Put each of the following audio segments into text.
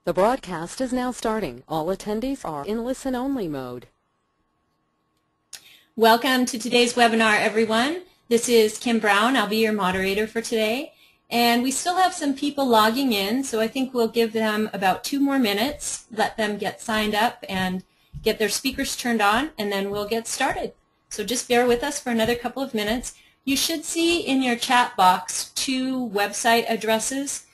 The broadcast is now starting. All attendees are in listen-only mode. Welcome to today's webinar, everyone. This is Kim Brown. I'll be your moderator for today. And we still have some people logging in, so I think we'll give them about 2 more minutes, let them get signed up and get their speakers turned on, and then we'll get started. So just bear with us for another couple of minutes. You should see in your chat box 2 website addresses.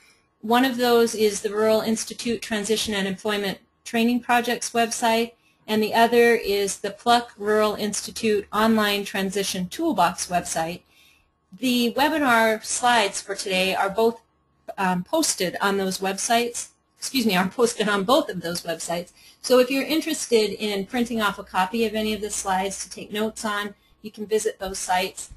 One of those is the Rural Institute Transition and Employment Training Projects website, and the other is the Pluck Rural Institute Online Transition Toolbox website. The webinar slides for today are both posted on those websites. Are posted on both of those websites. So if you're interested in printing off a copy of any of the slides to take notes on, you can visit those sites.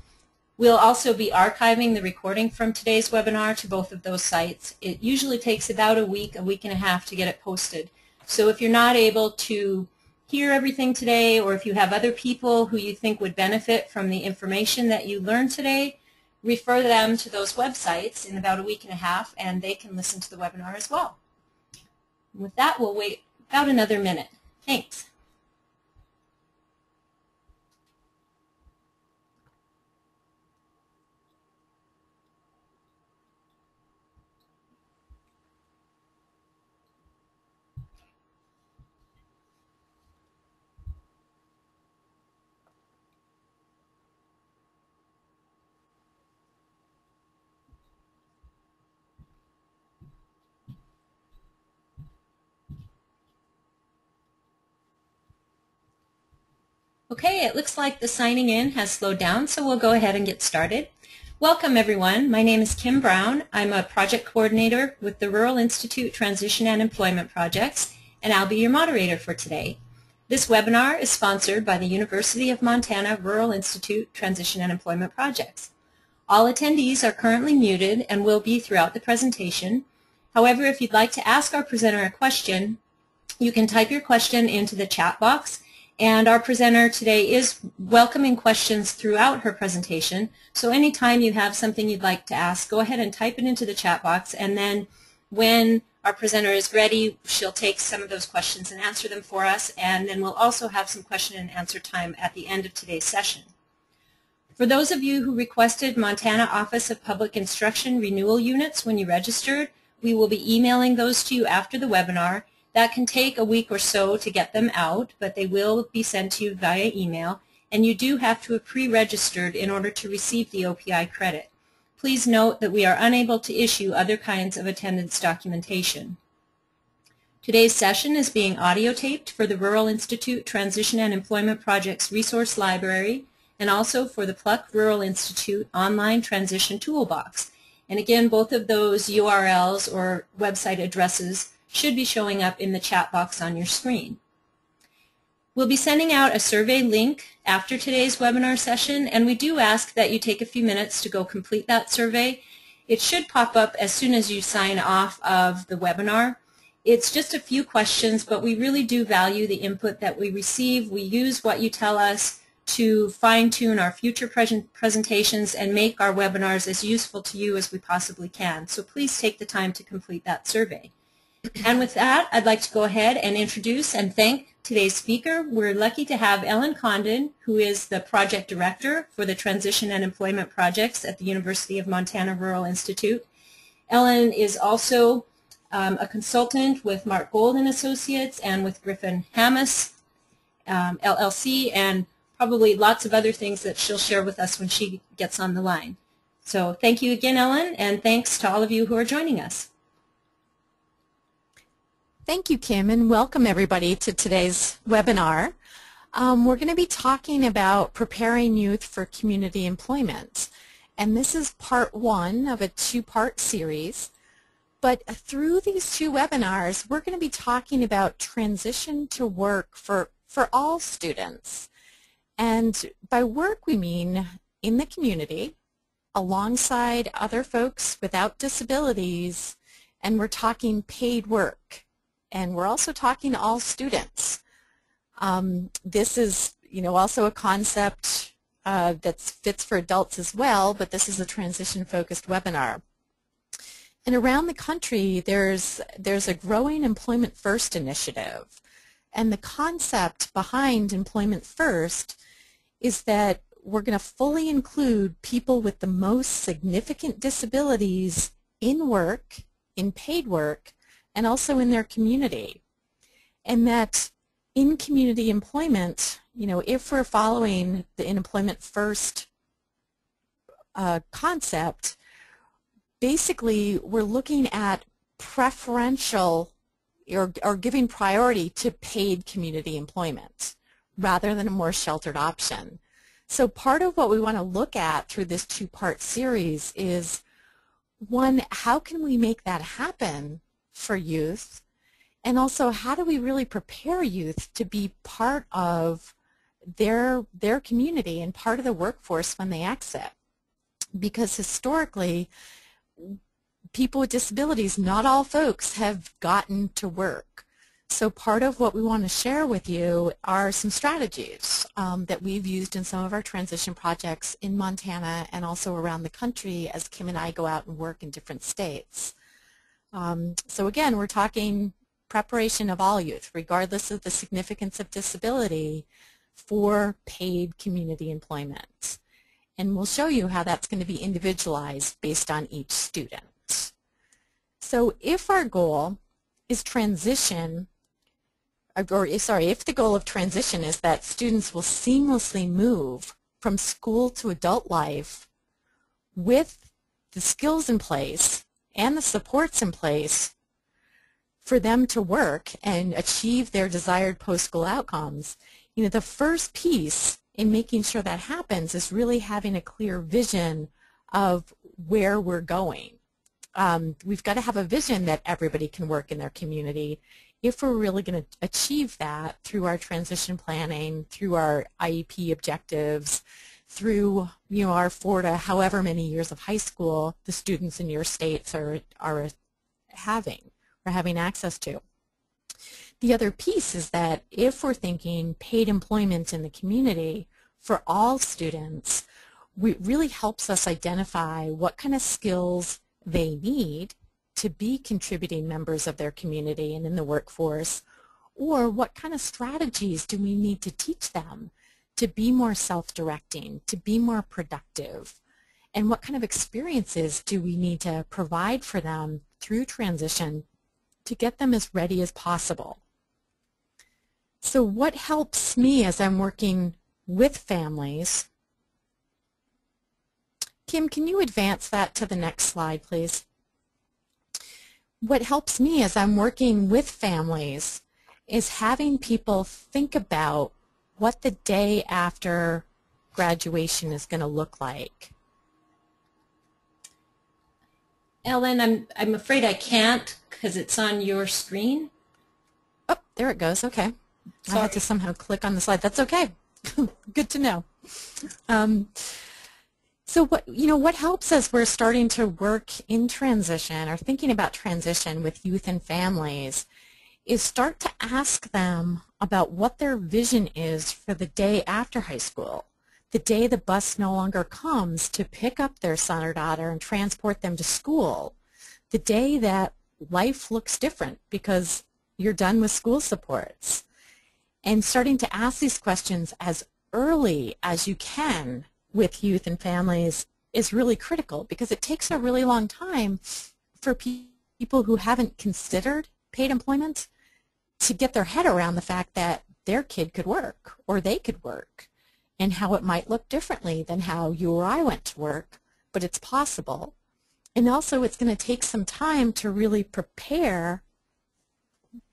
We'll also be archiving the recording from today's webinar to both of those sites. It usually takes about a week and a half to get it posted. So if you're not able to hear everything today, or if you have other people who you think would benefit from the information that you learned today, refer them to those websites in about a week and a half, and they can listen to the webinar as well. With that, we'll wait about another minute. Thanks. Okay, it looks like the signing in has slowed down, so we'll go ahead and get started. Welcome, everyone. My name is Kim Brown. I'm a project coordinator with the Rural Institute Transition and Employment Projects, and I'll be your moderator for today. This webinar is sponsored by the University of Montana Rural Institute Transition and Employment Projects. All attendees are currently muted and will be throughout the presentation. However, if you'd like to ask our presenter a question, you can type your question into the chat box. And our presenter today is welcoming questions throughout her presentation. So anytime you have something you'd like to ask, go ahead and type it into the chat box. And then when our presenter is ready, she'll take some of those questions and answer them for us. And then we'll also have some question and answer time at the end of today's session. For those of you who requested Montana Office of Public Instruction renewal units when you registered, we will be emailing those to you after the webinar. That can take a week or so to get them out, but they will be sent to you via email, and you do have to have pre-registered in order to receive the OPI credit. Please note that we are unable to issue other kinds of attendance documentation. Today's session is being audio taped for the Rural Institute Transition and Employment Projects Resource Library and also for the Pluck Rural Institute Online Transition Toolbox. And again, both of those URLs or website addresses should be showing up in the chat box on your screen. We'll be sending out a survey link after today's webinar session, and we do ask that you take a few minutes to go complete that survey. It should pop up as soon as you sign off of the webinar. It's just a few questions, but we really do value the input that we receive. We use what you tell us to fine-tune our future presentations and make our webinars as useful to you as we possibly can. So please take the time to complete that survey. And with that, I'd like to go ahead and introduce and thank today's speaker. We're lucky to have Ellen Condon, who is the Project Director for the Transition and Employment Projects at the University of Montana Rural Institute. Ellen is also a consultant with Mark Gold and Associates and with Griffin Hammes, LLC, and probably lots of other things that she'll share with us when she gets on the line. So thank you again, Ellen, and thanks to all of you who are joining us. Thank you, Kim, and welcome everybody to today's webinar. We're going to be talking about preparing youth for community employment, and this is part 1 of a 2-part series. But through these 2 webinars, we're going to be talking about transition to work for all students. And by work, we mean in the community, alongside other folks without disabilities, and we're talking paid work. And we're also talking to all students. This is, also a concept that fits for adults as well, but this is a transition-focused webinar. And around the country, there's a growing Employment First initiative. And the concept behind Employment First is that we're going to fully include people with the most significant disabilities in work, in paid work, and also in their community. And that in community employment, if we're following the Employment First concept, basically we're looking at preferential or giving priority to paid community employment rather than a more sheltered option. So part of what we want to look at through this two-part series is, one, how can we make that happen for youth? And also, how do we really prepare youth to be part of their community and part of the workforce when they exit? Because historically, people with disabilities, not all folks have gotten to work. So part of what we want to share with you are some strategies that we've used in some of our transition projects in Montana and also around the country as Kim and I go out and work in different states. So again, we're talking preparation of all youth, regardless of the significance of disability, for paid community employment. And we'll show you how that's going to be individualized based on each student. So if our goal is transition, if the goal of transition is that students will seamlessly move from school to adult life with the skills in place and the supports in place for them to work and achieve their desired post-school outcomes, the first piece in making sure that happens is really having a clear vision of where we're going. We've got to have a vision that everybody can work in their community if we're really going to achieve that through our transition planning, through our IEP objectives, through our 4 to however many years of high school the students in your states are having access to. The other piece is that if we're thinking paid employment in the community for all students, it really helps us identify what kind of skills they need to be contributing members of their community and in the workforce, or what kind of strategies do we need to teach them to be more self-directing, to be more productive, and what kind of experiences do we need to provide for them through transition to get them as ready as possible. So what helps me as I'm working with families? Kim, can you advance that to the next slide, please? What helps me as I'm working with families is having people think about what the day after graduation is going to look like. Ellen, I'm afraid I can't because it's on your screen. Oh, there it goes. Okay. Sorry. I had to somehow click on the slide. That's okay. Good to know. So what helps as we're starting to work in transition or thinking about transition with youth and families is start to ask them about what their vision is for the day after high school, the day the bus no longer comes to pick up their son or daughter and transport them to school, the day that life looks different because you're done with school supports. And starting to ask these questions as early as you can with youth and families is really critical because it takes a really long time for people who haven't considered paid employment to get their head around the fact that their kid could work or they could work and how it might look differently than how you or I went to work, but it's possible. And also it's going to take some time to really prepare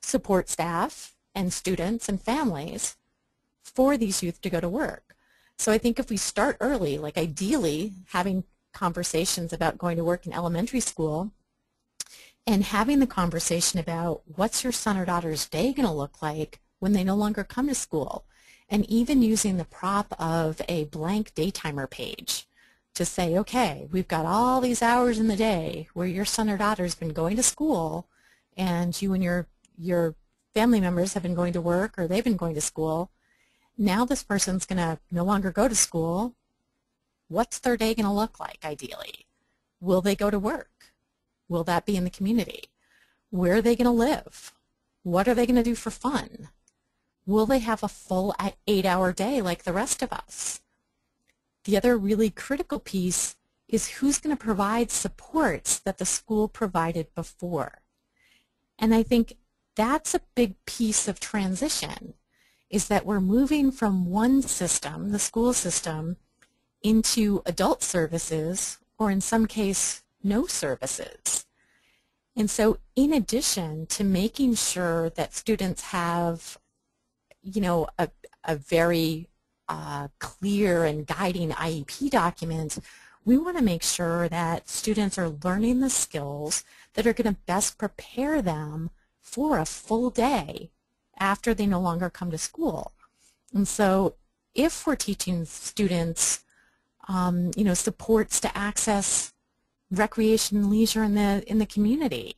support staff and students and families for these youth to go to work. So I think if we start early, like ideally having conversations about going to work in elementary school and having the conversation about what's your son or daughter's day going to look like when they no longer come to school, and even using the prop of a blank daytimer page to say, okay, we've got all these hours in the day where your son or daughter's been going to school and you and your family members have been going to work or they've been going to school. Now this person's going to no longer go to school. What's their day going to look like, ideally? Will they go to work? Will that be in the community? Where are they going to live? What are they going to do for fun? Will they have a full 8-hour day like the rest of us? The other really critical piece is who's going to provide supports that the school provided before. And I think that's a big piece of transition, is that we're moving from one system, the school system, into adult services, or in some case, no services. And so in addition to making sure that students have, a very clear and guiding IEP document, we want to make sure that students are learning the skills that are going to best prepare them for a full day after they no longer come to school. And so if we're teaching students, supports to access recreation and leisure in the community,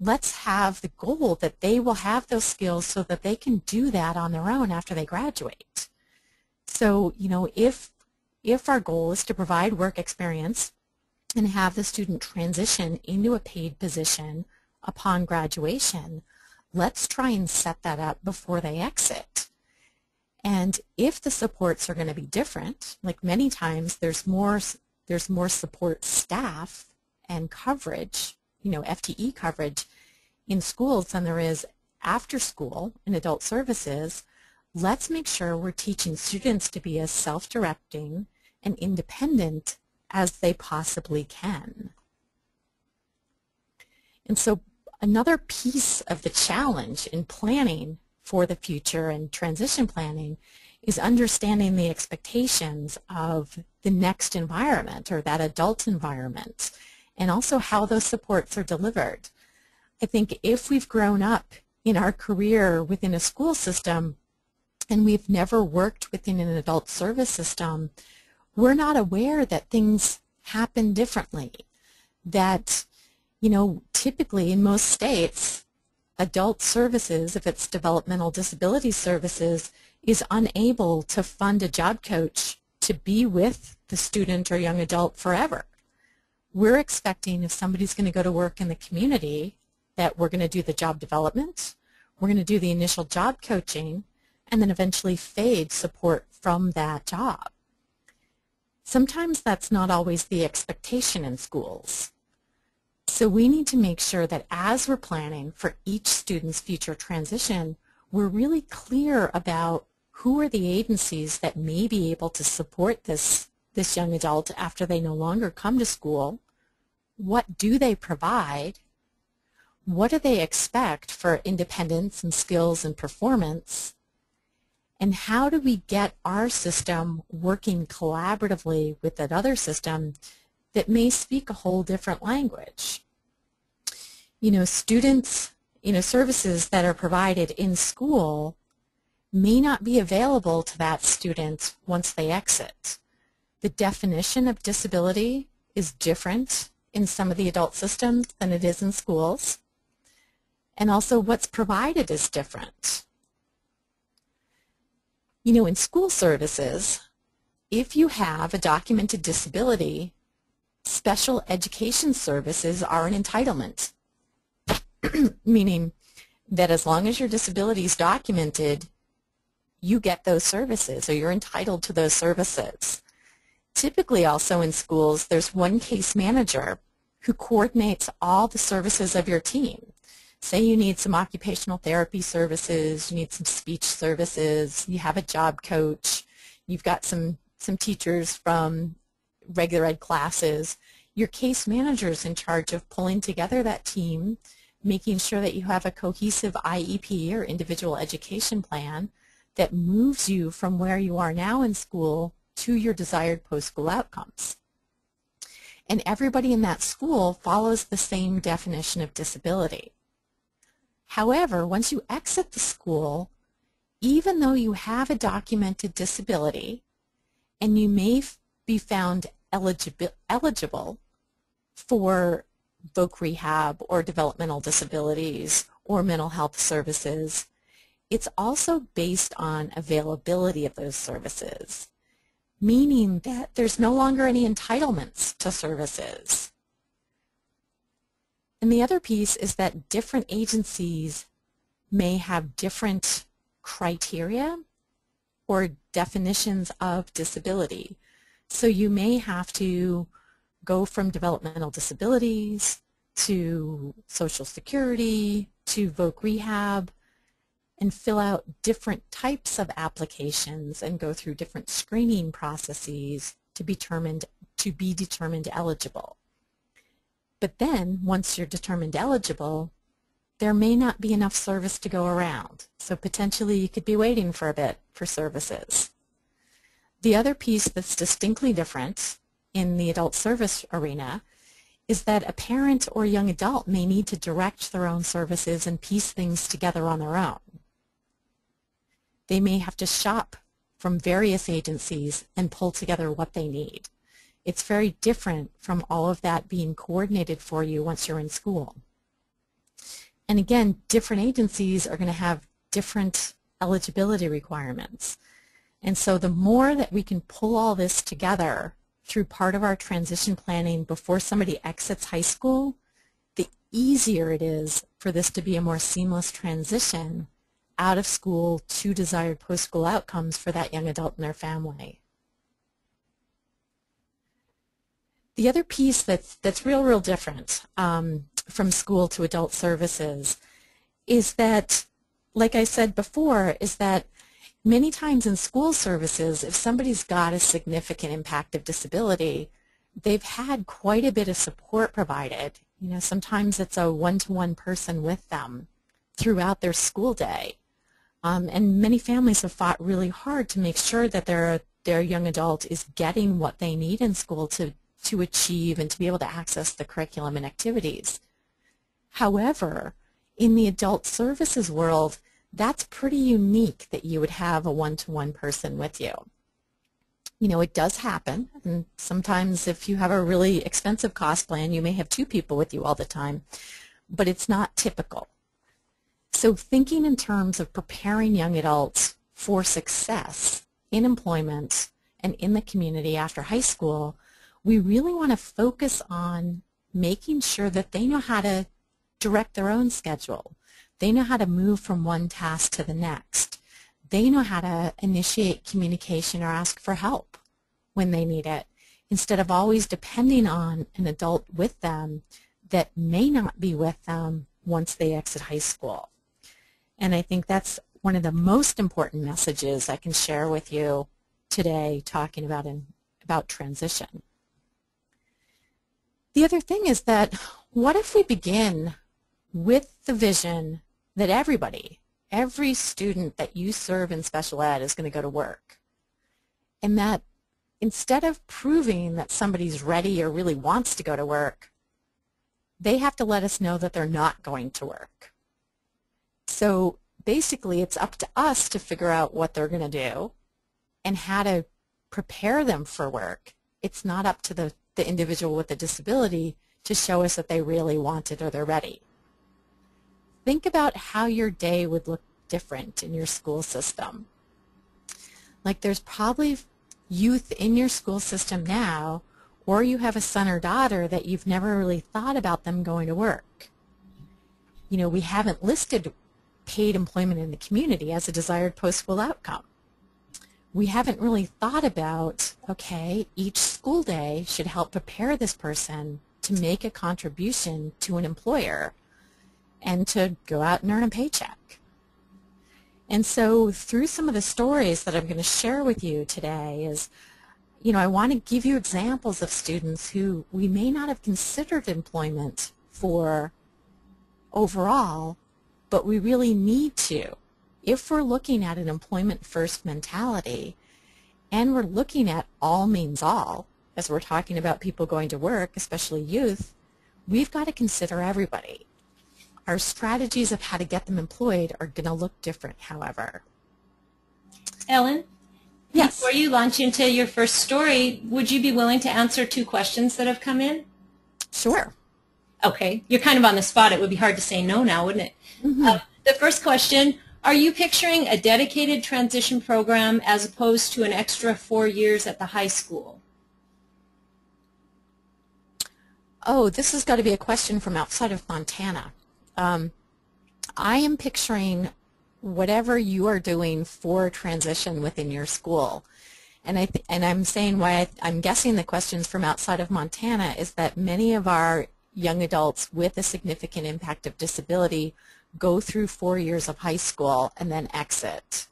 let's have the goal that they will have those skills so that they can do that on their own after they graduate. So, if our goal is to provide work experience and have the student transition into a paid position upon graduation, let's try and set that up before they exit. And if the supports are going to be different, like many times there's more support staff and coverage, FTE coverage in schools than there is after school in adult services, let's make sure we're teaching students to be as self-directing and independent as they possibly can. And so another piece of the challenge in planning for the future and transition planning is understanding the expectations of the next environment, or that adult environment, and also how those supports are delivered. I think if we've grown up in our career within a school system and we've never worked within an adult service system, we're not aware that things happen differently. That, typically in most states, adult services, if it's developmental disability services, is unable to fund a job coach to be with the student or young adult forever. We're expecting, if somebody's going to go to work in the community, that we're going to do the job development, we're going to do the initial job coaching, and then eventually fade support from that job. Sometimes that's not always the expectation in schools. So we need to make sure that as we're planning for each student's future transition, we're really clear about who are the agencies that may be able to support this young adult after they no longer come to school. What do they provide? What do they expect for independence and skills and performance? And how do we get our system working collaboratively with that other system that may speak a whole different language? Students, services that are provided in school may not be available to that student once they exit. The definition of disability is different in some of the adult systems than it is in schools. And also what's provided is different. In school services, if you have a documented disability, special education services are an entitlement, meaning that as long as your disability is documented, you get those services, or you're entitled to those services. Typically also in schools, there's one case manager who coordinates all the services of your team. Say you need some occupational therapy services, you need some speech services, you have a job coach, you've got some teachers from regular ed classes. Your case manager is in charge of pulling together that team, making sure that you have a cohesive IEP, or individual education plan, that moves you from where you are now in school to your desired post-school outcomes. And everybody in that school follows the same definition of disability. However, once you exit the school, even though you have a documented disability and you may be found eligible for voc rehab or developmental disabilities or mental health services, it's also based on availability of those services, meaning that there's no longer any entitlements to services. And the other piece is that different agencies may have different criteria or definitions of disability. So you may have to go from developmental disabilities to Social Security to voc rehab and fill out different types of applications and go through different screening processes to be determined eligible. But then, once you're determined eligible, there may not be enough service to go around. So potentially you could be waiting for a bit for services. The other piece that's distinctly different in the adult service arena is that a parent or young adult may need to direct their own services and piece things together on their own. They may have to shop from various agencies and pull together what they need. It's very different from all of that being coordinated for you once you're in school. And again, different agencies are going to have different eligibility requirements. And so the more that we can pull all this together through part of our transition planning before somebody exits high school, the easier it is for this to be a more seamless transition out of school to desired post-school outcomes for that young adult and their family. The other piece that's real different from school to adult services is that, like I said before, is that many times in school services, if somebody's got a significant impact of disability, they've had quite a bit of support provided. You know, sometimes it's a one-to-one person with them throughout their school day. And many families have fought really hard to make sure that their young adult is getting what they need in school to achieve and to be able to access the curriculum and activities. However, in the adult services world, that's pretty unique that you would have a one-to-one person with you. You know, it does happen, and sometimes if you have a really expensive cost plan, you may have two people with you all the time, but it's not typical. So thinking in terms of preparing young adults for success in employment and in the community after high school, we really want to focus on making sure that they know how to direct their own schedule. They know how to move from one task to the next. They know how to initiate communication or ask for help when they need it, instead of always depending on an adult with them that may not be with them once they exit high school. And I think that's one of the most important messages I can share with you today, talking about transition. The other thing is that, what if we begin with the vision that every student that you serve in special ed is going to go to work, and that instead of proving that somebody's ready or really wants to go to work, they have to let us know that they're not going to work. So basically it's up to us to figure out what they're going to do and how to prepare them for work. It's not up to the individual with the disability to show us that they really want it or they're ready. Think about how your day would look different in your school system. Like, there's probably youth in your school system now, or you have a son or daughter that you've never really thought about them going to work. You know, we haven't listed paid employment in the community as a desired post-school outcome. We haven't really thought about, okay, each school day should help prepare this person to make a contribution to an employer and to go out and earn a paycheck. And so through some of the stories that I'm going to share with you today is, you know, I want to give you examples of students who we may not have considered employment for overall, but we really need to. If we're looking at an employment first mentality, and we're looking at all means all, as we're talking about people going to work, especially youth, we've got to consider everybody. Our strategies of how to get them employed are going to look different, however. Ellen? Yes. Before you launch into your first story, would you be willing to answer 2 questions that have come in? Sure. Okay. You're kind of on the spot. It would be hard to say no now, wouldn't it? Mm-hmm. The first question, are you picturing a dedicated transition program as opposed to an extra 4 years at the high school? Oh, this has got to be a question from outside of Montana. I am picturing whatever you are doing for transition within your school. And I'm saying why I'm guessing the questions from outside of Montana is that many of our young adults with a significant impact of disability go through 4 years of high school and then exit.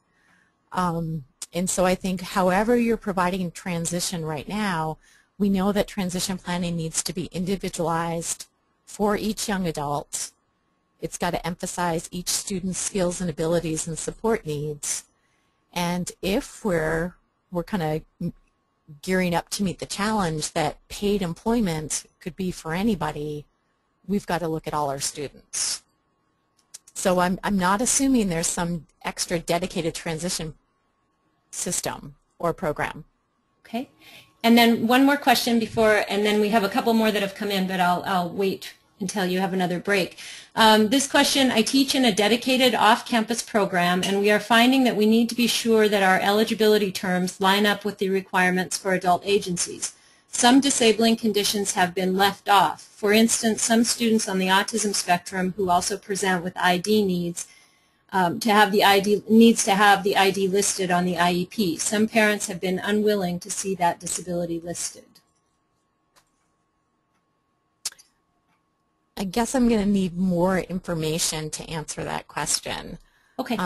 And so I think however you're providing transition right now, we know that transition planning needs to be individualized for each young adult. It's got to emphasize each student's skills and abilities and support needs. And if we're kind of gearing up to meet the challenge that paid employment could be for anybody, we've got to look at all our students. So I'm not assuming there's some extra dedicated transition system or program. Okay. And then one more question before, and then we have a couple more that have come in, but I'll wait until you have another break. This question, I teach in a dedicated off-campus program, and we are finding that we need to be sure that our eligibility terms line up with the requirements for adult agencies. Some disabling conditions have been left off. For instance, some students on the autism spectrum who also present with ID needs to have the ID listed on the IEP. Some parents have been unwilling to see that disability listed. I guess I'm going to need more information to answer that question. Okay.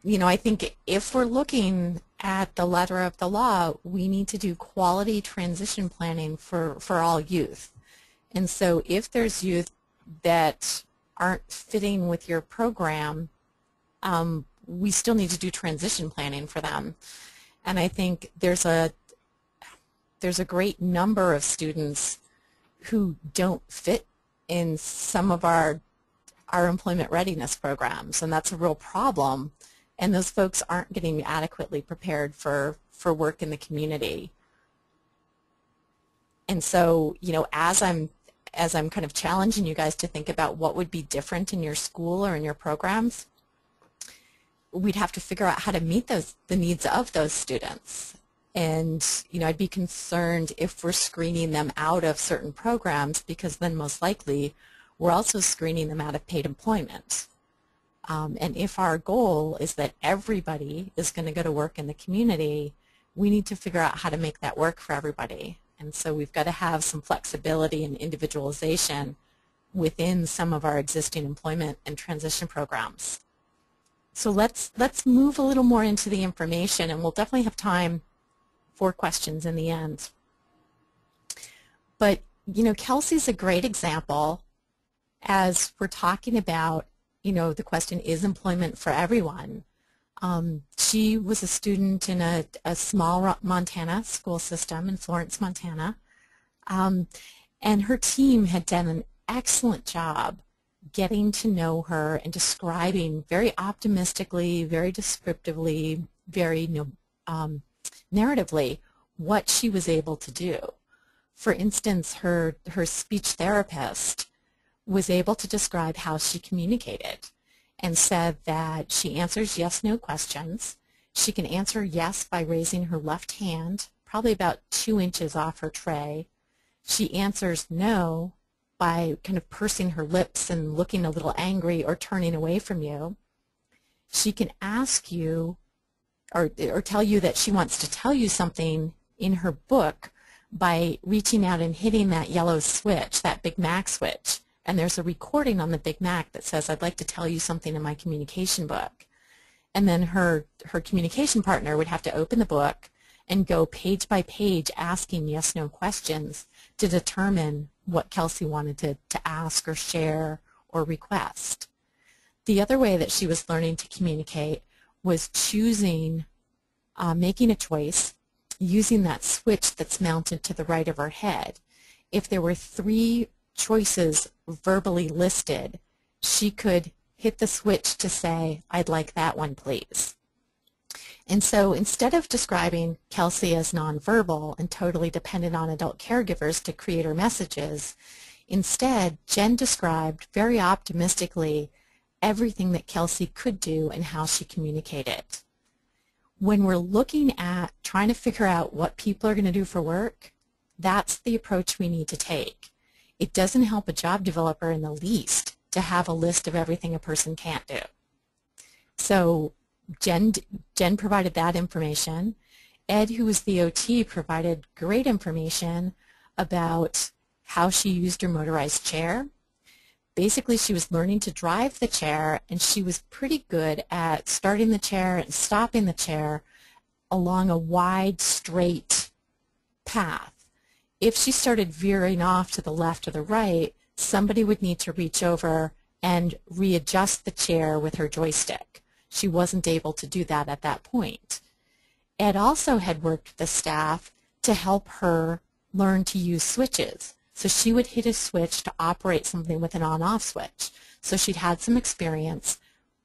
You know, I think if we're looking at the letter of the law, we need to do quality transition planning for all youth. And so if there's youth that aren't fitting with your program, we still need to do transition planning for them. And I think there's a great number of students who don't fit in some of our employment readiness programs, and that's a real problem. And those folks aren't getting adequately prepared for work in the community. And so, you know, as I'm kind of challenging you guys to think about what would be different in your school or in your programs, we'd have to figure out how to meet the needs of those students. And, you know, I'd be concerned if we're screening them out of certain programs, because then most likely we're also screening them out of paid employment. And if our goal is that everybody is going to go to work in the community, we need to figure out how to make that work for everybody. And so we've got to have some flexibility and individualization within some of our existing employment and transition programs. So let's move a little more into the information, and we'll definitely have time for questions in the end. But, you know, Kelsey's a great example as we're talking about, you know, the question, is employment for everyone? She was a student in a small Montana school system in Florence, Montana, and her team had done an excellent job getting to know her and describing very optimistically, very descriptively, very narratively what she was able to do. For instance, her speech therapist was able to describe how she communicated and said that she answers yes/no questions. She can answer yes by raising her left hand, probably about 2 inches off her tray. She answers no by kind of pursing her lips and looking a little angry or turning away from you. She can ask you or tell you that she wants to tell you something in her book by reaching out and hitting that yellow switch, that Big Mac switch. And there's a recording on the Big Mac that says, I'd like to tell you something in my communication book. And then her communication partner would have to open the book and go page by page asking yes/no questions to determine what Kelsey wanted to ask or share or request. The other way that she was learning to communicate was choosing, making a choice, using that switch that's mounted to the right of her head. If there were 3 choices verbally listed, she could hit the switch to say, I'd like that one, please. And so instead of describing Kelsey as nonverbal and totally dependent on adult caregivers to create her messages, instead Jen described very optimistically everything that Kelsey could do and how she communicated. When we're looking at trying to figure out what people are going to do for work, that's the approach we need to take. It doesn't help a job developer in the least to have a list of everything a person can't do. So Jen provided that information. Ed, who was the OT, provided great information about how she used her motorized chair. Basically, she was learning to drive the chair, and she was pretty good at starting the chair and stopping the chair along a wide, straight path. If she started veering off to the left or the right, somebody would need to reach over and readjust the chair with her joystick. She wasn't able to do that at that point. Ed also had worked with the staff to help her learn to use switches. So she would hit a switch to operate something with an on-off switch. So she'd had some experience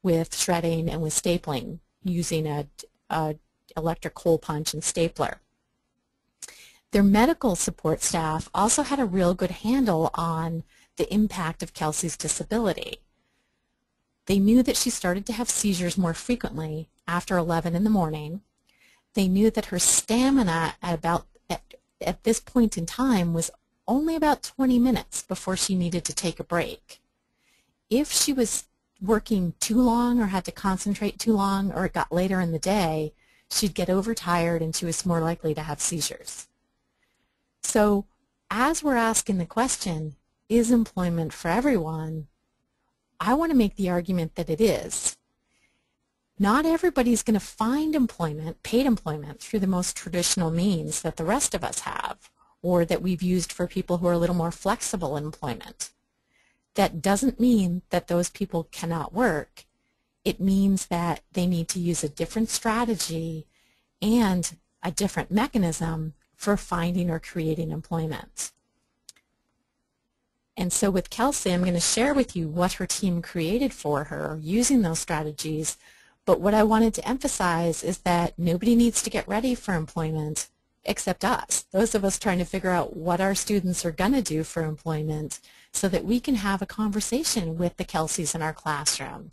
with shredding and with stapling using a electric hole punch and stapler. Their medical support staff also had a real good handle on the impact of Kelsey's disability. They knew that she started to have seizures more frequently after 11 in the morning. They knew that her stamina at this point in time was only about 20 minutes before she needed to take a break. If she was working too long or had to concentrate too long or it got later in the day, she'd get overtired and she was more likely to have seizures. So as we're asking the question, is employment for everyone? I want to make the argument that it is. Not everybody's going to find employment, paid employment, through the most traditional means that the rest of us have, or that we've used for people who are a little more flexible in employment. That doesn't mean that those people cannot work. It means that they need to use a different strategy and a different mechanism for finding or creating employment. And so with Kelsey, I'm going to share with you what her team created for her using those strategies. But what I wanted to emphasize is that nobody needs to get ready for employment except us, those of us trying to figure out what our students are going to do for employment so that we can have a conversation with the Kelseys in our classroom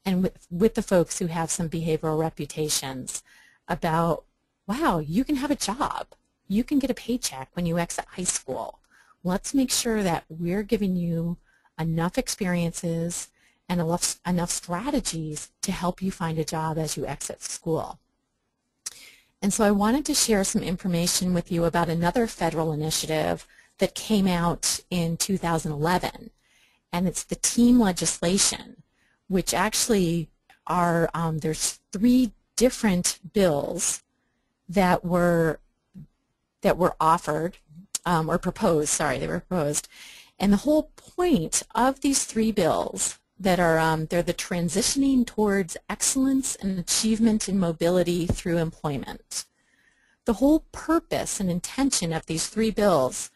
and with the folks who have some behavioral reputations about, wow, you can have a job. You can get a paycheck when you exit high school. Let's make sure that we're giving you enough experiences and enough strategies to help you find a job as you exit school. And so I wanted to share some information with you about another federal initiative that came out in 2011, and it's the team legislation, which actually are, there's 3 different bills that were offered, or proposed, sorry, they were proposed. And the whole point of these 3 bills that are, they're the Transitioning Towards Excellence and Achievement in Mobility Through Employment. The whole purpose and intention of these 3 bills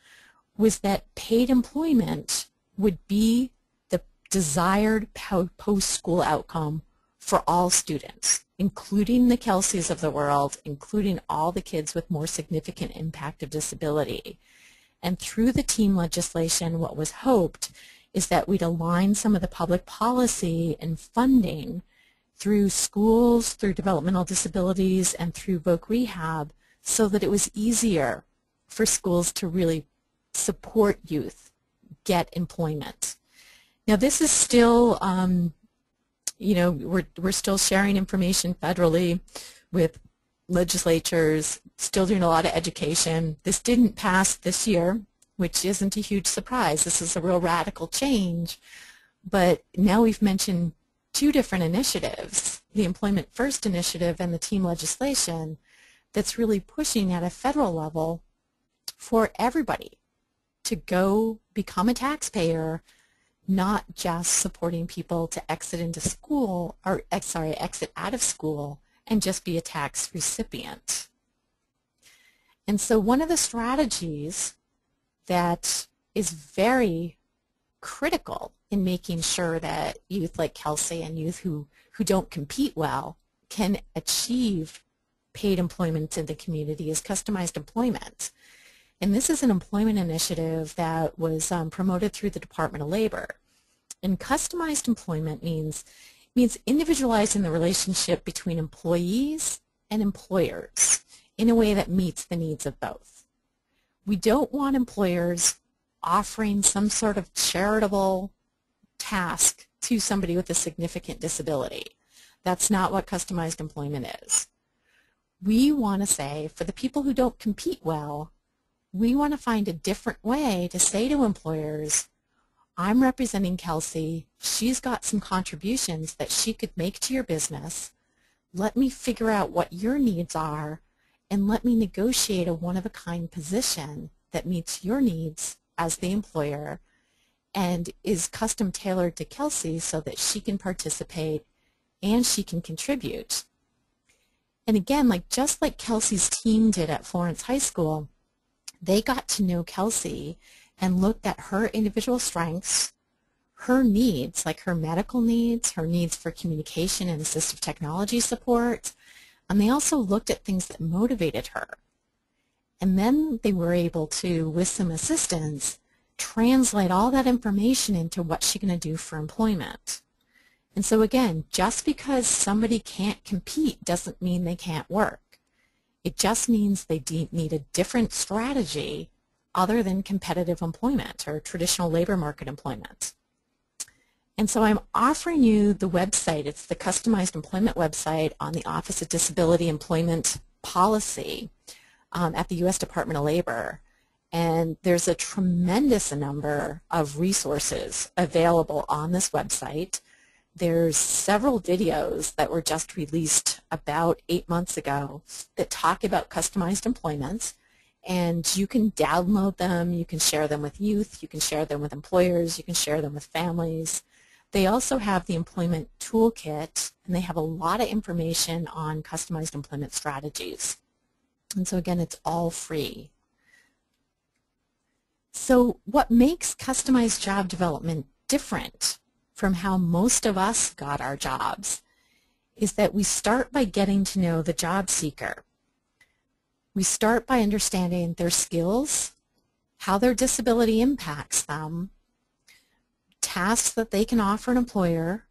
was that paid employment would be the desired post-school outcome for all students, including the Kelseys of the world, including all the kids with more significant impact of disability. And through the team legislation, what was hoped is that we'd align some of the public policy and funding through schools, through developmental disabilities, and through voc rehab so that it was easier for schools to really support youth get employment. Now this is still, you know, we're still sharing information federally with legislatures, still doing a lot of education. This didn't pass this year, which isn't a huge surprise. This is a real radical change. But now we've mentioned 2 different initiatives, the Employment First initiative and the team legislation, that's really pushing at a federal level for everybody to go become a taxpayer, not just supporting people to exit into school, or exit out of school and just be a tax recipient. And so one of the strategies that is very critical in making sure that youth like Kelsey and youth who don't compete well can achieve paid employment in the community is customized employment. And this is an employment initiative that was promoted through the Department of Labor. And customized employment means individualizing the relationship between employees and employers in a way that meets the needs of both. We don't want employers offering some sort of charitable task to somebody with a significant disability. That's not what customized employment is. We want to say, for the people who don't compete well, we want to find a different way to say to employers, I'm representing Kelsey. She's got some contributions that she could make to your business. Let me figure out what your needs are, and let me negotiate a one-of-a-kind position that meets your needs as the employer and is custom tailored to Kelsey so that she can participate and she can contribute. And again, just like Kelsey's team did at Florence High School, they got to know Kelsey and looked at her individual strengths, her needs, like her medical needs, her needs for communication and assistive technology support, and they also looked at things that motivated her. And then they were able to, with some assistance, translate all that information into what she's going to do for employment. And so again, just because somebody can't compete doesn't mean they can't work. It just means they need a different strategy other than competitive employment or traditional labor market employment. And so I'm offering you the website. It's the customized employment website on the Office of Disability Employment Policy at the U.S. Department of Labor. And there's a tremendous number of resources available on this website. There's several videos that were just released about 8 months ago that talk about customized employment. And you can download them, you can share them with youth, you can share them with employers, you can share them with families. They also have the employment toolkit, and they have a lot of information on customized employment strategies. And so again, it's all free. So what makes customized job development different from how most of us got our jobs is that we start by getting to know the job seeker. We start by understanding their skills, how their disability impacts them, tasks that they can offer an employer,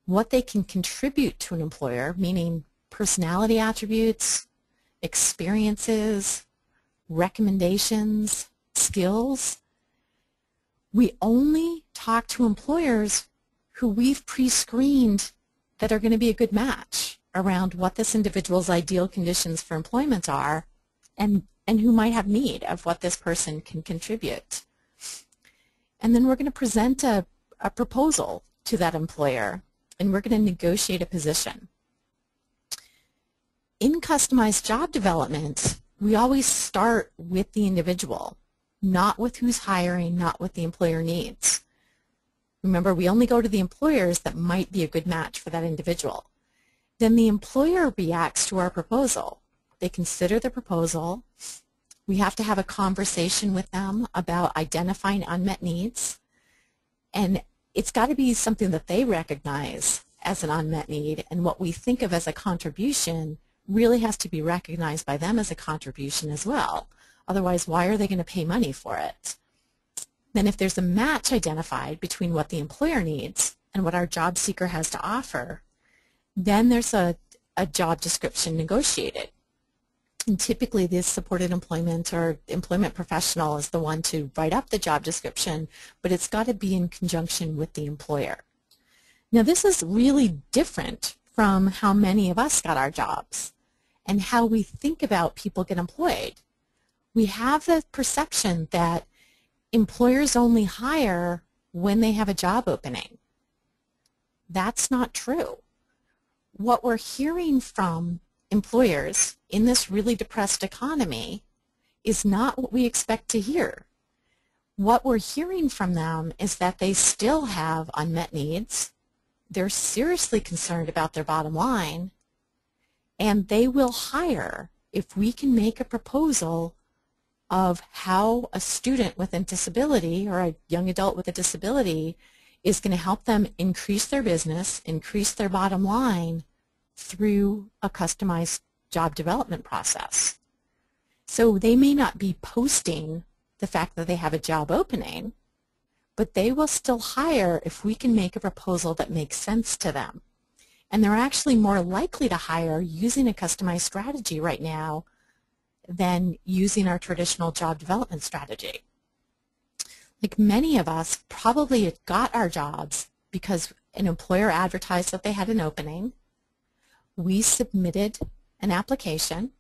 what they can contribute to an employer, meaning personality attributes, experiences, recommendations, skills. We only talk to employers who we've pre-screened that are going to be a good match around what this individual's ideal conditions for employment are and who might have need of what this person can contribute. And then we're going to present a proposal to that employer, and we're going to negotiate a position. In customized job development, we always start with the individual, not with who's hiring, not what the employer needs. Remember, we only go to the employers that might be a good match for that individual. Then the employer reacts to our proposal. They consider the proposal. We have to have a conversation with them about identifying unmet needs. And it's got to be something that they recognize as an unmet need, and what we think of as a contribution really has to be recognized by them as a contribution as well. Otherwise, why are they going to pay money for it? Then if there's a match identified between what the employer needs and what our job seeker has to offer, then there's a job description negotiated. And typically this supported employment or employment professional is the one to write up the job description, but it's got to be in conjunction with the employer. Now this is really different from how many of us got our jobs and how we think about people get employed. We have the perception that employers only hire when they have a job opening. That's not true. What we're hearing from employers in this really depressed economy is not what we expect to hear. What we're hearing from them is that they still have unmet needs, they're seriously concerned about their bottom line, and they will hire if we can make a proposal of how a student with a disability or a young adult with a disability is going to help them increase their business, increase their bottom line through a customized job development process. So they may not be posting the fact that they have a job opening, but they will still hire if we can make a proposal that makes sense to them. And they're actually more likely to hire using a customized strategy right now than using our traditional job development strategy. Like many of us probably got our jobs because an employer advertised that they had an opening. We submitted an application.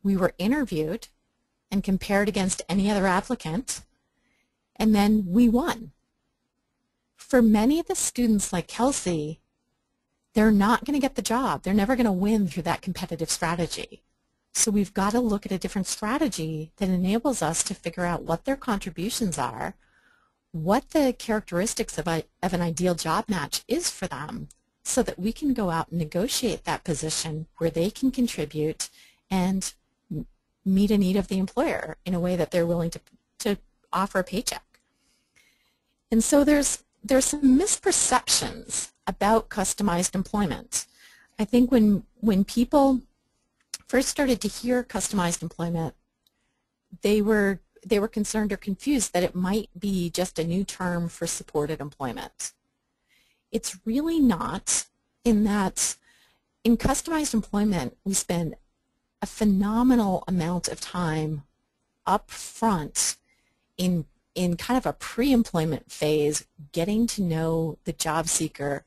We were interviewed and compared against any other applicant, and then we won. For many of the students like Kelsey, they're not going to get the job. They're never going to win through that competitive strategy. So we've got to look at a different strategy that enables us to figure out what their contributions are, what the characteristics of an ideal job match is for them, so that we can go out and negotiate that position where they can contribute and meet a need of the employer in a way that they're willing to offer a paycheck. And so there's some misperceptions about customized employment. I think when people first started to hear customized employment, they were concerned or confused that it might be just a new term for supported employment. It's really not, in that in customized employment we spend a phenomenal amount of time up front in kind of a pre-employment phase, getting to know the job seeker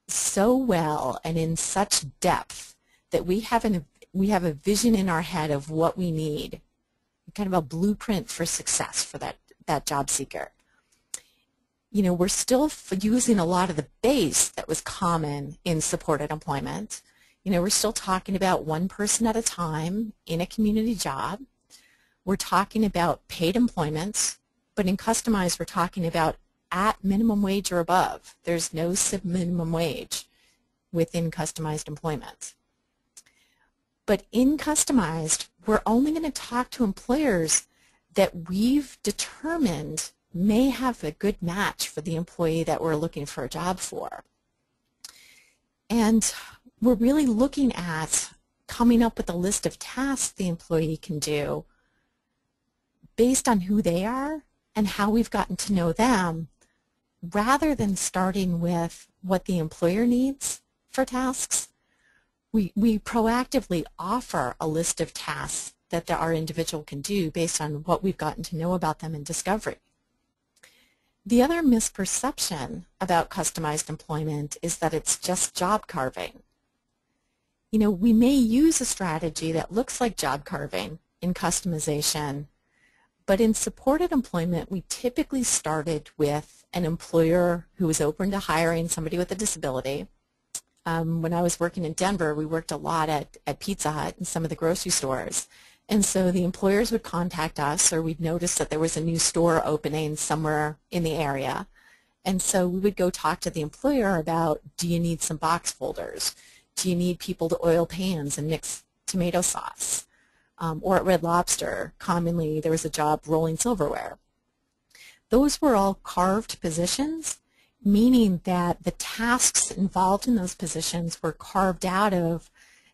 so well and in such depth that we have a vision in our head of what we need, kind of a blueprint for success for that job seeker. You know, we're still using a lot of the base that was common in supported employment. You know, we're still talking about one person at a time in a community job. We're talking about paid employment, but in customized we're talking about at minimum wage or above. There's no sub-minimum wage within customized employment. But in customized, we're only going to talk to employers that we've determined may have a good match for the employee that we're looking for a job for. And we're really looking at coming up with a list of tasks the employee can do based on who they are and how we've gotten to know them, rather than starting with what the employer needs for tasks. We proactively offer a list of tasks that our individual can do based on what we've gotten to know about them in discovery. The other misperception about customized employment is that it's just job carving. You know, we may use a strategy that looks like job carving in customization, but in supported employment, we typically started with an employer who was open to hiring somebody with a disability. When I was working in Denver, we worked a lot at Pizza Hut and some of the grocery stores. And so the employers would contact us, or we'd notice that there was a new store opening somewhere in the area. And so we would go talk to the employer about, do you need some box folders? Do you need people to oil pans and mix tomato sauce? Or at Red Lobster, commonly there was a job rolling silverware. Those were all carved positions, meaning that the tasks involved in those positions were carved out of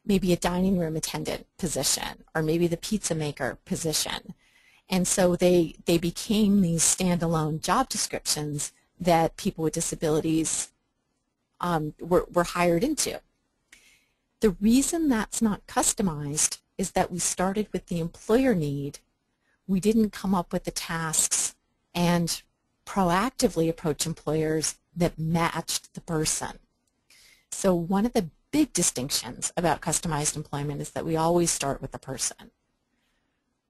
maybe a dining room attendant position or maybe the pizza maker position. And so they became these standalone job descriptions that people with disabilities were hired into. The reason that's not customized is that we started with the employer need. We didn't come up with the tasks and proactively approach employers that matched the person. So one of the big distinctions about customized employment is that we always start with the person.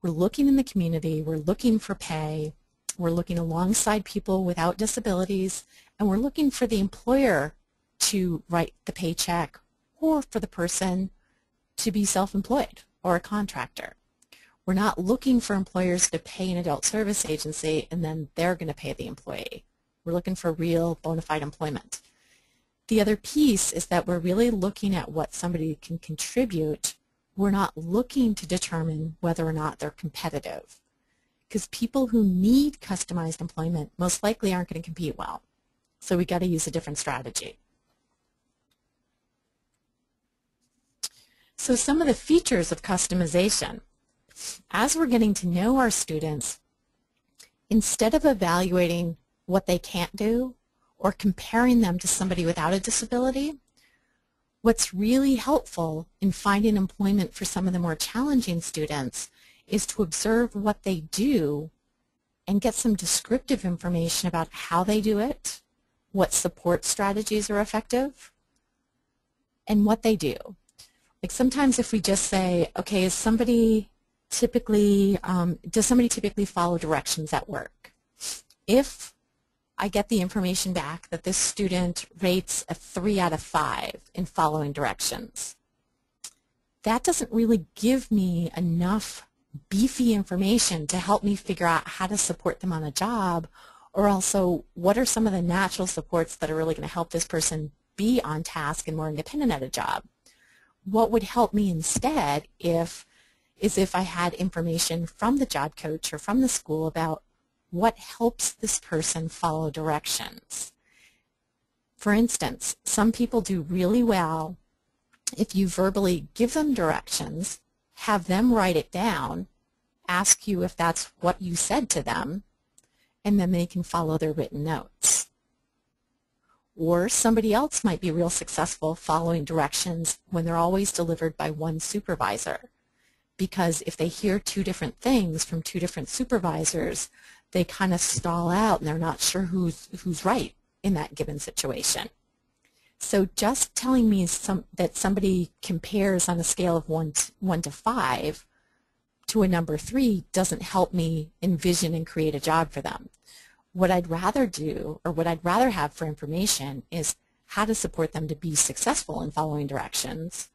We're looking in the community, we're looking for pay, we're looking alongside people without disabilities, and we're looking for the employer to write the paycheck or for the person to be self-employed or a contractor. We're not looking for employers to pay an adult service agency and then they're going to pay the employee. We're looking for real bona fide employment. The other piece is that we're really looking at what somebody can contribute. We're not looking to determine whether or not they're competitive, because people who need customized employment most likely aren't going to compete well. So we got to use a different strategy. So some of the features of customization. As we're getting to know our students, instead of evaluating what they can't do or comparing them to somebody without a disability, what's really helpful in finding employment for some of the more challenging students is to observe what they do and get some descriptive information about how they do it, what support strategies are effective, and what they do. Like sometimes if we just say, okay, does somebody typically follow directions at work? If I get the information back that this student rates a 3 out of 5 in following directions, that doesn't really give me enough beefy information to help me figure out how to support them on a job, or also what are some of the natural supports that are really going to help this person be on task and more independent at a job. What would help me instead is if I had information from the job coach or from the school about what helps this person follow directions. For instance, some people do really well if you verbally give them directions, have them write it down, ask you if that's what you said to them, and then they can follow their written notes. Or somebody else might be real successful following directions when they're always delivered by one supervisor, because if they hear 2 different things from 2 different supervisors, they kind of stall out and they're not sure who's right in that given situation. So just telling me that somebody compares on a scale of 1 to 5 to a number 3 doesn't help me envision and create a job for them. What I'd rather do, or what I'd rather have for information, is how to support them to be successful in following directions,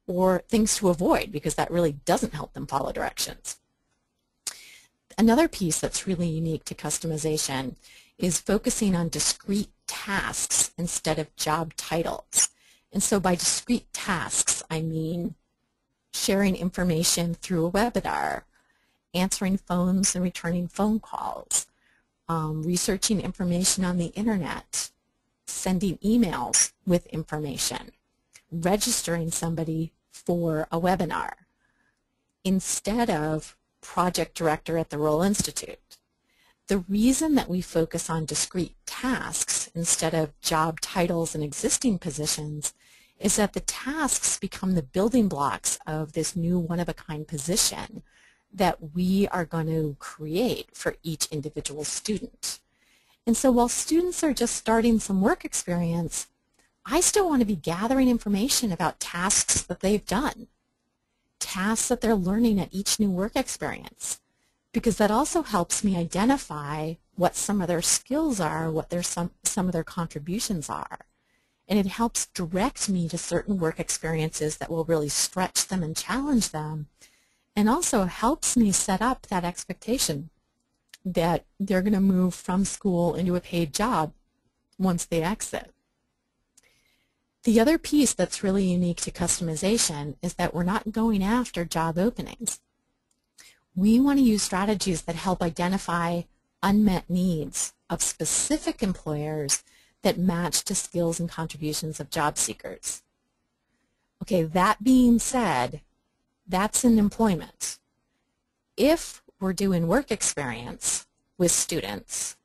or things to avoid, because that really doesn't help them follow directions. Another piece that's really unique to customization is focusing on discrete tasks instead of job titles. And so by discrete tasks, I mean sharing information through a webinar, answering phones and returning phone calls, researching information on the internet, sending emails with information, registering somebody for a webinar, instead of project director at the Rural Institute. The reason that we focus on discrete tasks instead of job titles and existing positions is that the tasks become the building blocks of this new one-of-a-kind position that we are going to create for each individual student. And so while students are just starting some work experience, I still want to be gathering information about tasks that they've done, tasks that they're learning at each new work experience, because that also helps me identify what some of their skills are, what some of their contributions are. And it helps direct me to certain work experiences that will really stretch them and challenge them, and also helps me set up that expectation that they're going to move from school into a paid job once they exit. The other piece that's really unique to customization is that we're not going after job openings. We want to use strategies that help identify unmet needs of specific employers that match to skills and contributions of job seekers. Okay, that being said, that's in employment. If we're doing work experience with students,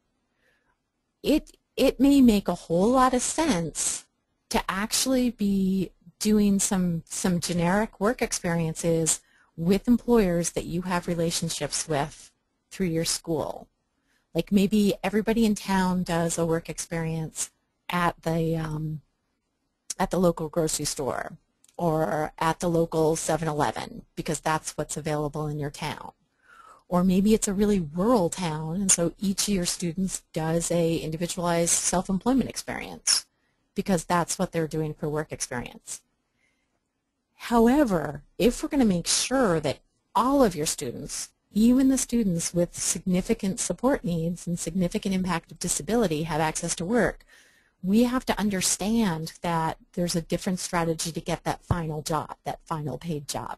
it may make a whole lot of sense to actually be doing some generic work experiences with employers that you have relationships with through your school. Like maybe everybody in town does a work experience at the local grocery store or at the local 7-Eleven because that's what's available in your town. Or maybe it's a really rural town, and so each of your students does a individualized self-employment experience because that's what they're doing for work experience. However, if we're going to make sure that all of your students, even the students with significant support needs and significant impact of disability, have access to work, we have to understand that there's a different strategy to get that final job, that final paid job.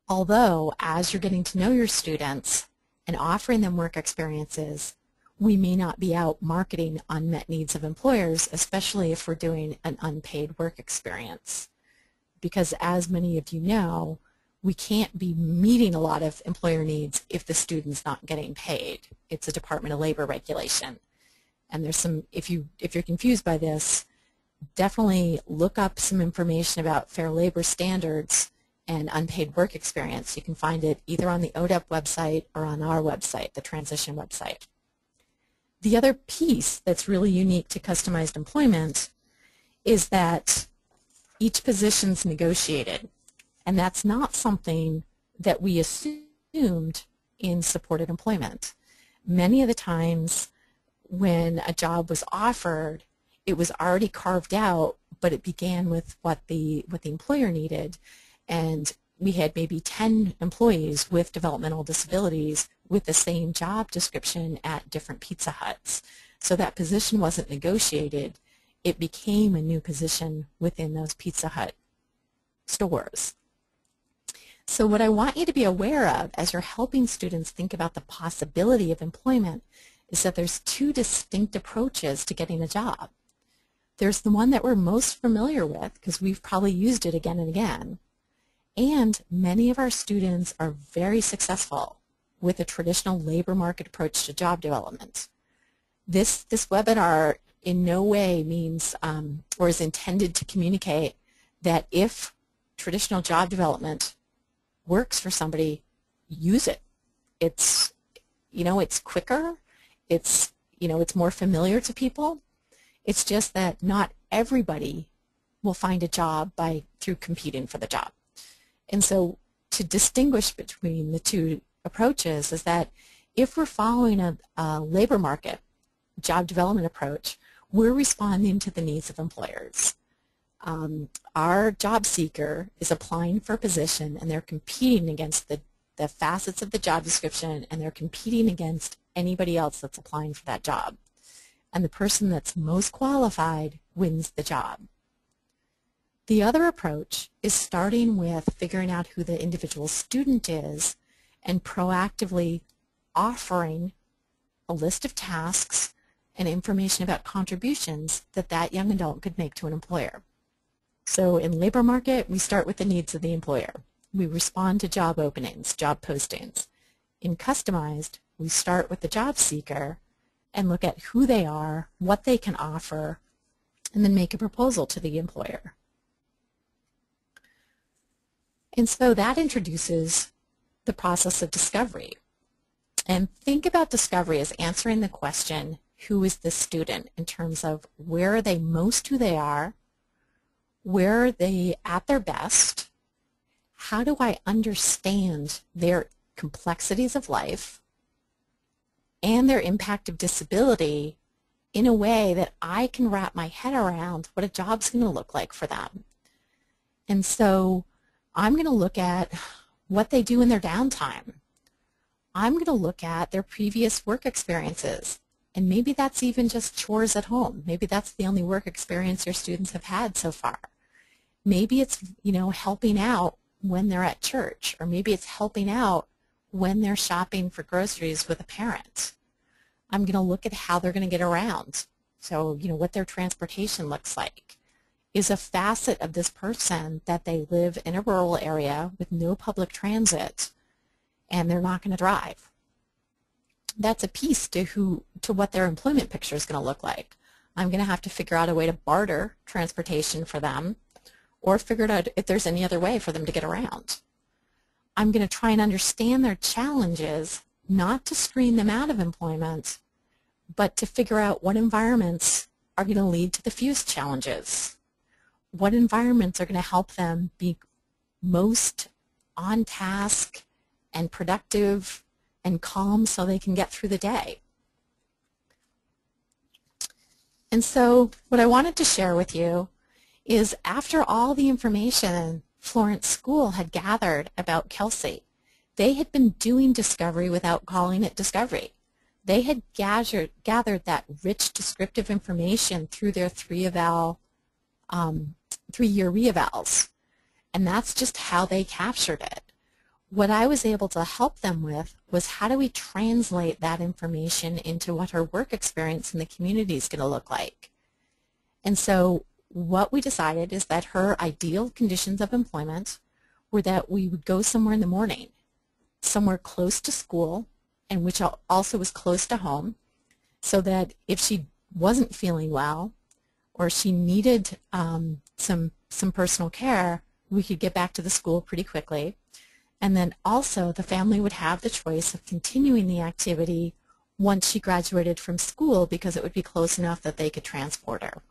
Although, as you're getting to know your students and offering them work experiences, we may not be out marketing unmet needs of employers, especially if we're doing an unpaid work experience. Because as many of you know, we can't be meeting a lot of employer needs if the student's not getting paid. It's a Department of Labor regulation. And there's some, if you're confused by this, definitely look up some information about fair labor standards and unpaid work experience. You can find it either on the ODEP website or on our website, the transition website. The other piece that's really unique to customized employment is that each position's negotiated, and that's not something that we assumed in supported employment. Many of the times when a job was offered, it was already carved out, but it began with what the employer needed, and we had maybe 10 employees with developmental disabilities with the same job description at different Pizza Huts. So that position wasn't negotiated. It became a new position within those Pizza Hut stores. So what I want you to be aware of as you're helping students think about the possibility of employment is that there's two distinct approaches to getting a job. There's the one that we're most familiar with because we've probably used it again and again. And many of our students are very successful with a traditional labor market approach to job development. This webinar in no way means or is intended to communicate that if traditional job development works for somebody, use it. It's, it's quicker, it's more familiar to people. It's just that not everybody will find a job through competing for the job. And so to distinguish between the two approaches is that if we're following a labor market job development approach, we're responding to the needs of employers. Our job seeker is applying for a position and they're competing against the facets of the job description, and they're competing against anybody else that's applying for that job. And the person that's most qualified wins the job. The other approach is starting with figuring out who the individual student is and proactively offering a list of tasks and information about contributions that young adult could make to an employer. So in labor market, we start with the needs of the employer. We respond to job openings, job postings. In customized, we start with the job seeker and look at who they are, what they can offer, and then make a proposal to the employer. And so that introduces the process of discovery. And think about discovery as answering the question, who is the student, in terms of where are they most who they are, where are they at their best, how do I understand their complexities of life and their impact of disability in a way that I can wrap my head around what a job's going to look like for them. And so I'm going to look at what they do in their downtime. I'm going to look at their previous work experiences. And maybe that's even just chores at home. Maybe that's the only work experience your students have had so far. Maybe it's, helping out when they're at church, or maybe it's helping out when they're shopping for groceries with a parent. I'm going to look at how they're going to get around. So, what their transportation looks like. Is a facet of this person that they live in a rural area with no public transit and they're not going to drive. That's a piece to what their employment picture is going to look like. I'm going to have to figure out a way to barter transportation for them, or figure out if there's any other way for them to get around. I'm going to try and understand their challenges, not to screen them out of employment, but to figure out what environments are going to lead to the fewest challenges. What environments are going to help them be most on task and productive and calm so they can get through the day. And so what I wanted to share with you is, after all the information Florence School had gathered about Kelsey, they had been doing discovery without calling it discovery. They had gathered that rich descriptive information through their three-year reevals, and that's just how they captured it. What I was able to help them with was, how do we translate that information into what her work experience in the community is going to look like? And so what we decided is that her ideal conditions of employment were that we would go somewhere in the morning, somewhere close to school, and which also was close to home, so that if she wasn't feeling well or she needed some personal care, we could get back to the school pretty quickly. And then also the family would have the choice of continuing the activity once she graduated from school because it would be close enough that they could transport her.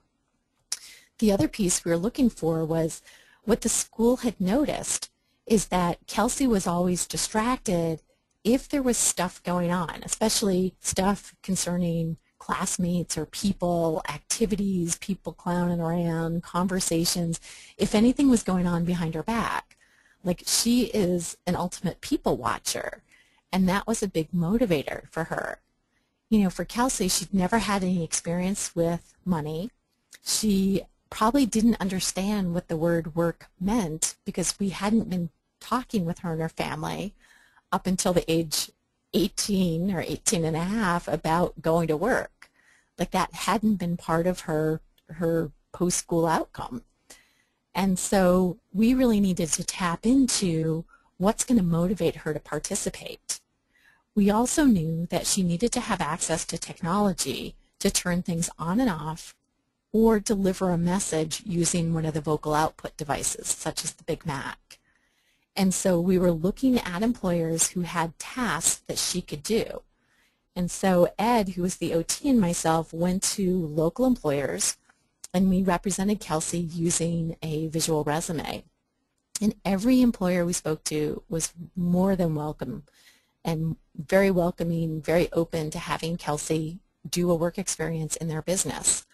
The other piece we were looking for was what the school had noticed is that Kelsey was always distracted if there was stuff going on, especially stuff concerning classmates or people, activities, people clowning around, conversations, if anything was going on behind her back. Like, she is an ultimate people watcher, and that was a big motivator for her. You know, for Kelsey, she'd never had any experience with money. She probably didn't understand what the word work meant because we hadn't been talking with her and her family up until the age 18 or 18 and a half about going to work. Like, that hadn't been part of her post-school outcome. And so we really needed to tap into what's going to motivate her to participate. We also knew that she needed to have access to technology to turn things on and off or deliver a message using one of the vocal output devices, such as the Big Mac. And so we were looking at employers who had tasks that she could do. And so Ed, who was the OT, and myself went to local employers, and we represented Kelsey using a visual resume. And every employer we spoke to was more than welcome and very welcoming, very open to having Kelsey do a work experience in their business.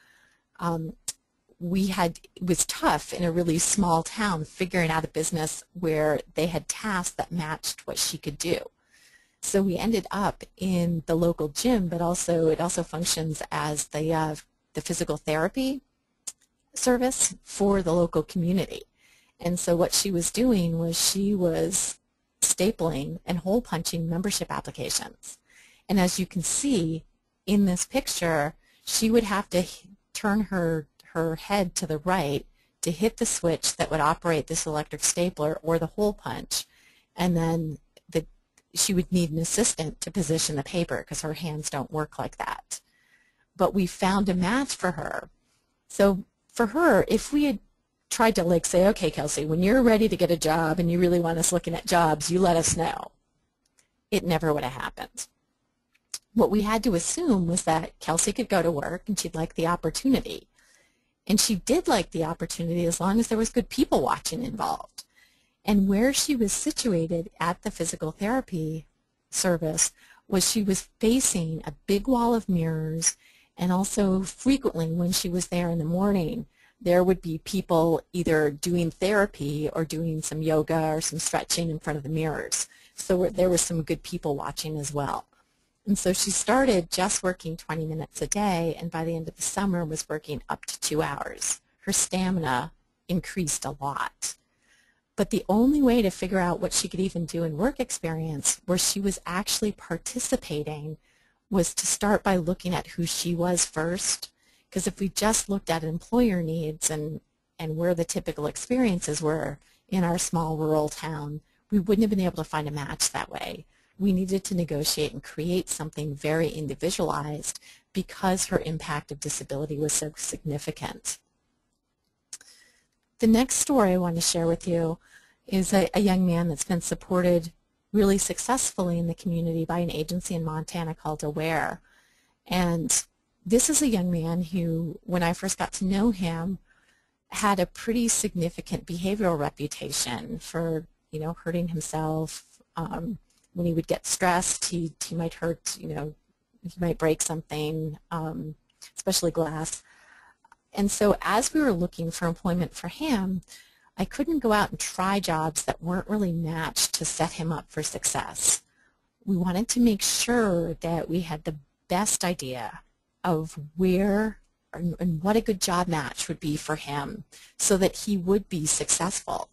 It was tough in a really small town figuring out a business where they had tasks that matched what she could do. So we ended up in the local gym, but it also functions as the physical therapy service for the local community. And so what she was doing was she was stapling and hole punching membership applications. And as you can see in this picture, she would have to turn her head to the right to hit the switch that would operate this electric stapler or the hole punch, and then she would need an assistant to position the paper because her hands don't work like that. But we found a match for her. So for her, if we had tried to say, okay, Kelsey, when you're ready to get a job and you really want us looking at jobs, you let us know, it never would have happened. What we had to assume was that Kelsey could go to work and she'd like the opportunity. And she did like the opportunity as long as there was good people watching involved. And where she was situated at the physical therapy service was she was facing a big wall of mirrors, and also frequently when she was there in the morning, there would be people either doing therapy or doing some yoga or some stretching in front of the mirrors. So there was some good people watching as well. And so she started just working 20 minutes a day, and by the end of the summer was working up to 2 hours. Her stamina increased a lot. But the only way to figure out what she could even do in work experience where she was actually participating was to start by looking at who she was first. Because if we just looked at employer needs and where the typical experiences were in our small rural town, we wouldn't have been able to find a match that way. We needed to negotiate and create something very individualized because her impact of disability was so significant. The next story I want to share with you is a young man that's been supported really successfully in the community by an agency in Montana called Aware. And this is a young man who, when I first got to know him, had a pretty significant behavioral reputation for, hurting himself. When he would get stressed, he might hurt, he might break something, especially glass. And so as we were looking for employment for him, I couldn't go out and try jobs that weren't really matched to set him up for success. We wanted to make sure that we had the best idea of where and what a good job match would be for him so that he would be successful,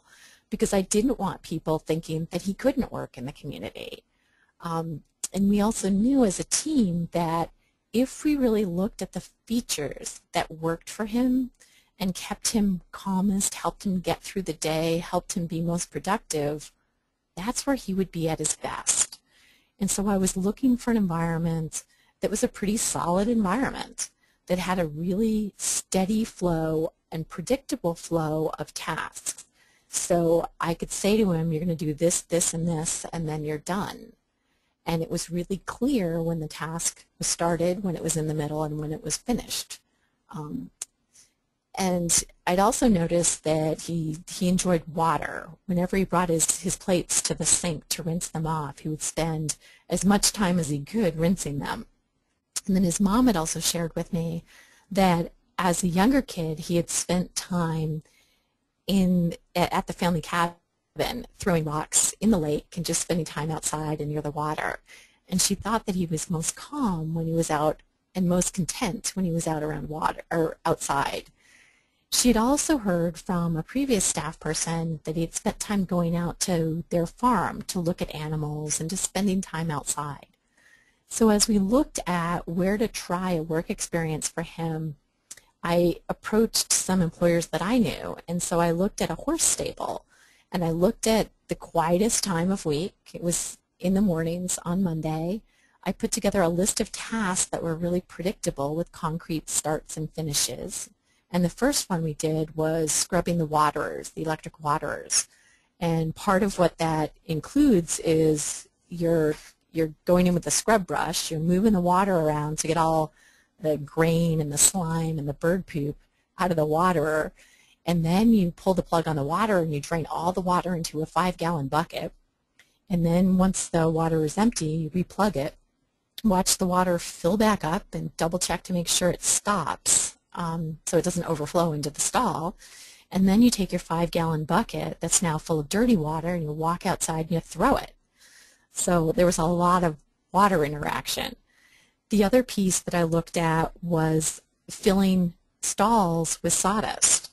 because I didn't want people thinking that he couldn't work in the community. And we also knew as a team that if we really looked at the features that worked for him and kept him calmest, helped him get through the day, helped him be most productive, that's where he would be at his best. And so I was looking for an environment that was a pretty solid environment that had a really steady flow and predictable flow of tasks. So I could say to him, you're going to do this, this, and this, and then you're done. And it was really clear when the task was started, when it was in the middle, and when it was finished. And I'd also noticed that he enjoyed water. Whenever he brought his plates to the sink to rinse them off, he would spend as much time as he could rinsing them. And then his mom had also shared with me that as a younger kid, he had spent time at the family cabin throwing rocks in the lake and just spending time outside and near the water. And she thought that he was most calm when he was out and most content when he was out around water or outside. She had also heard from a previous staff person that he had spent time going out to their farm to look at animals and just spending time outside. So as we looked at where to try a work experience for him, I approached some employers that I knew, and so I looked at a horse stable, and I looked at the quietest time of week. It was in the mornings on Monday. I put together a list of tasks that were really predictable with concrete starts and finishes. And the first one we did was scrubbing the waterers, the electric waterers. And part of what that includes is you're going in with a scrub brush, you're moving the water around to get all the grain and the slime and the bird poop out of the waterer. And then you pull the plug on the water and you drain all the water into a 5-gallon bucket. And then once the water is empty, you replug it, watch the water fill back up and double check to make sure it stops. So it doesn't overflow into the stall. And then you take your 5-gallon bucket that's now full of dirty water and you walk outside and you throw it. So there was a lot of water interaction. The other piece that I looked at was filling stalls with sawdust.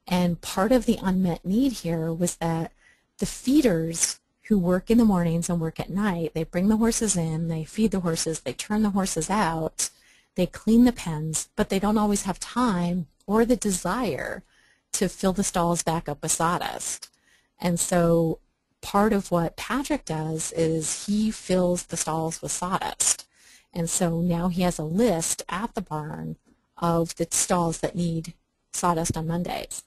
And part of the unmet need here was that the feeders who work in the mornings and work at night, they bring the horses in, they feed the horses, they turn the horses out, they clean the pens, but they don't always have time or the desire to fill the stalls back up with sawdust. And so part of what Patrick does is he fills the stalls with sawdust. And so now he has a list at the barn of the stalls that need sawdust on Mondays.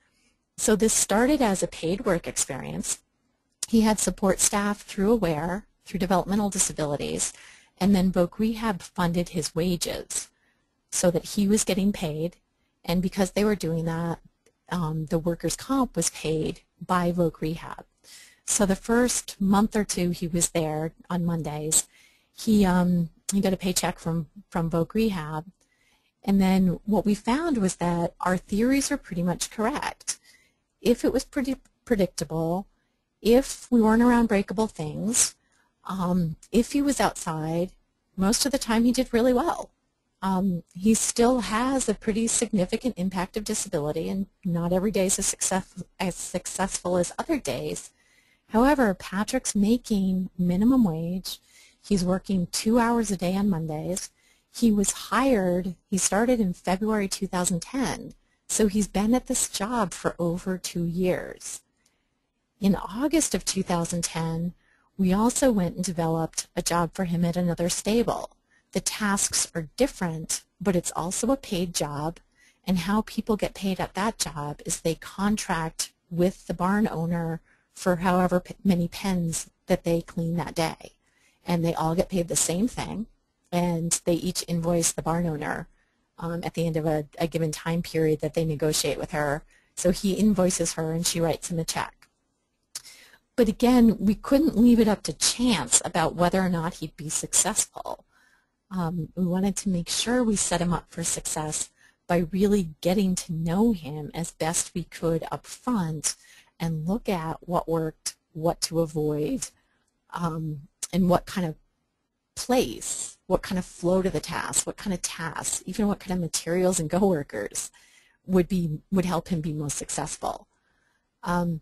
So this started as a paid work experience. He had support staff through AWARE, through developmental disabilities, and then Voc Rehab funded his wages so that he was getting paid, and because they were doing that, the workers' comp was paid by Voc Rehab. So the first month or two he was there on Mondays, he got a paycheck from Voc Rehab, and then what we found was that our theories were pretty much correct. If it was pretty predictable, if we weren't around breakable things, if he was outside, most of the time he did really well. He still has a pretty significant impact of disability, and not every day is as successful as other days. However, Patrick's making minimum wage. He's working 2 hours a day on Mondays. He was hired, he started in February 2010, so he's been at this job for over 2 years. In August of 2010, we also went and developed a job for him at another stable. The tasks are different, but it's also a paid job, and how people get paid at that job is they contract with the barn owner for however many pens that they clean that day. And they all get paid the same thing, and they each invoice the barn owner at the end of a given time period that they negotiate with her. So he invoices her and she writes him a check. But again, we couldn't leave it up to chance about whether or not he'd be successful. We wanted to make sure we set him up for success by really getting to know him as best we could up front and look at what worked, what to avoid, and what kind of place, what kind of flow to the task, what kind of tasks, even what kind of materials and coworkers would help him be most successful. You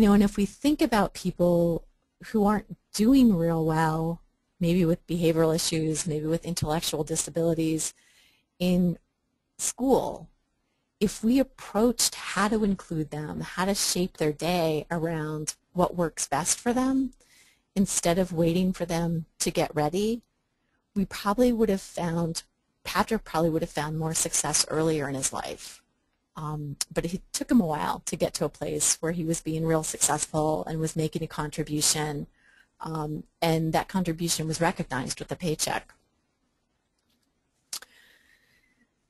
know, and if we think about people who aren't doing real well, maybe with behavioral issues, maybe with intellectual disabilities in school, if we approached how to include them, how to shape their day around what works best for them, instead of waiting for them to get ready, we probably would have found, Patrick probably would have found more success earlier in his life. but it took him a while to get to a place where he was being real successful and was making a contribution, and that contribution was recognized with a paycheck.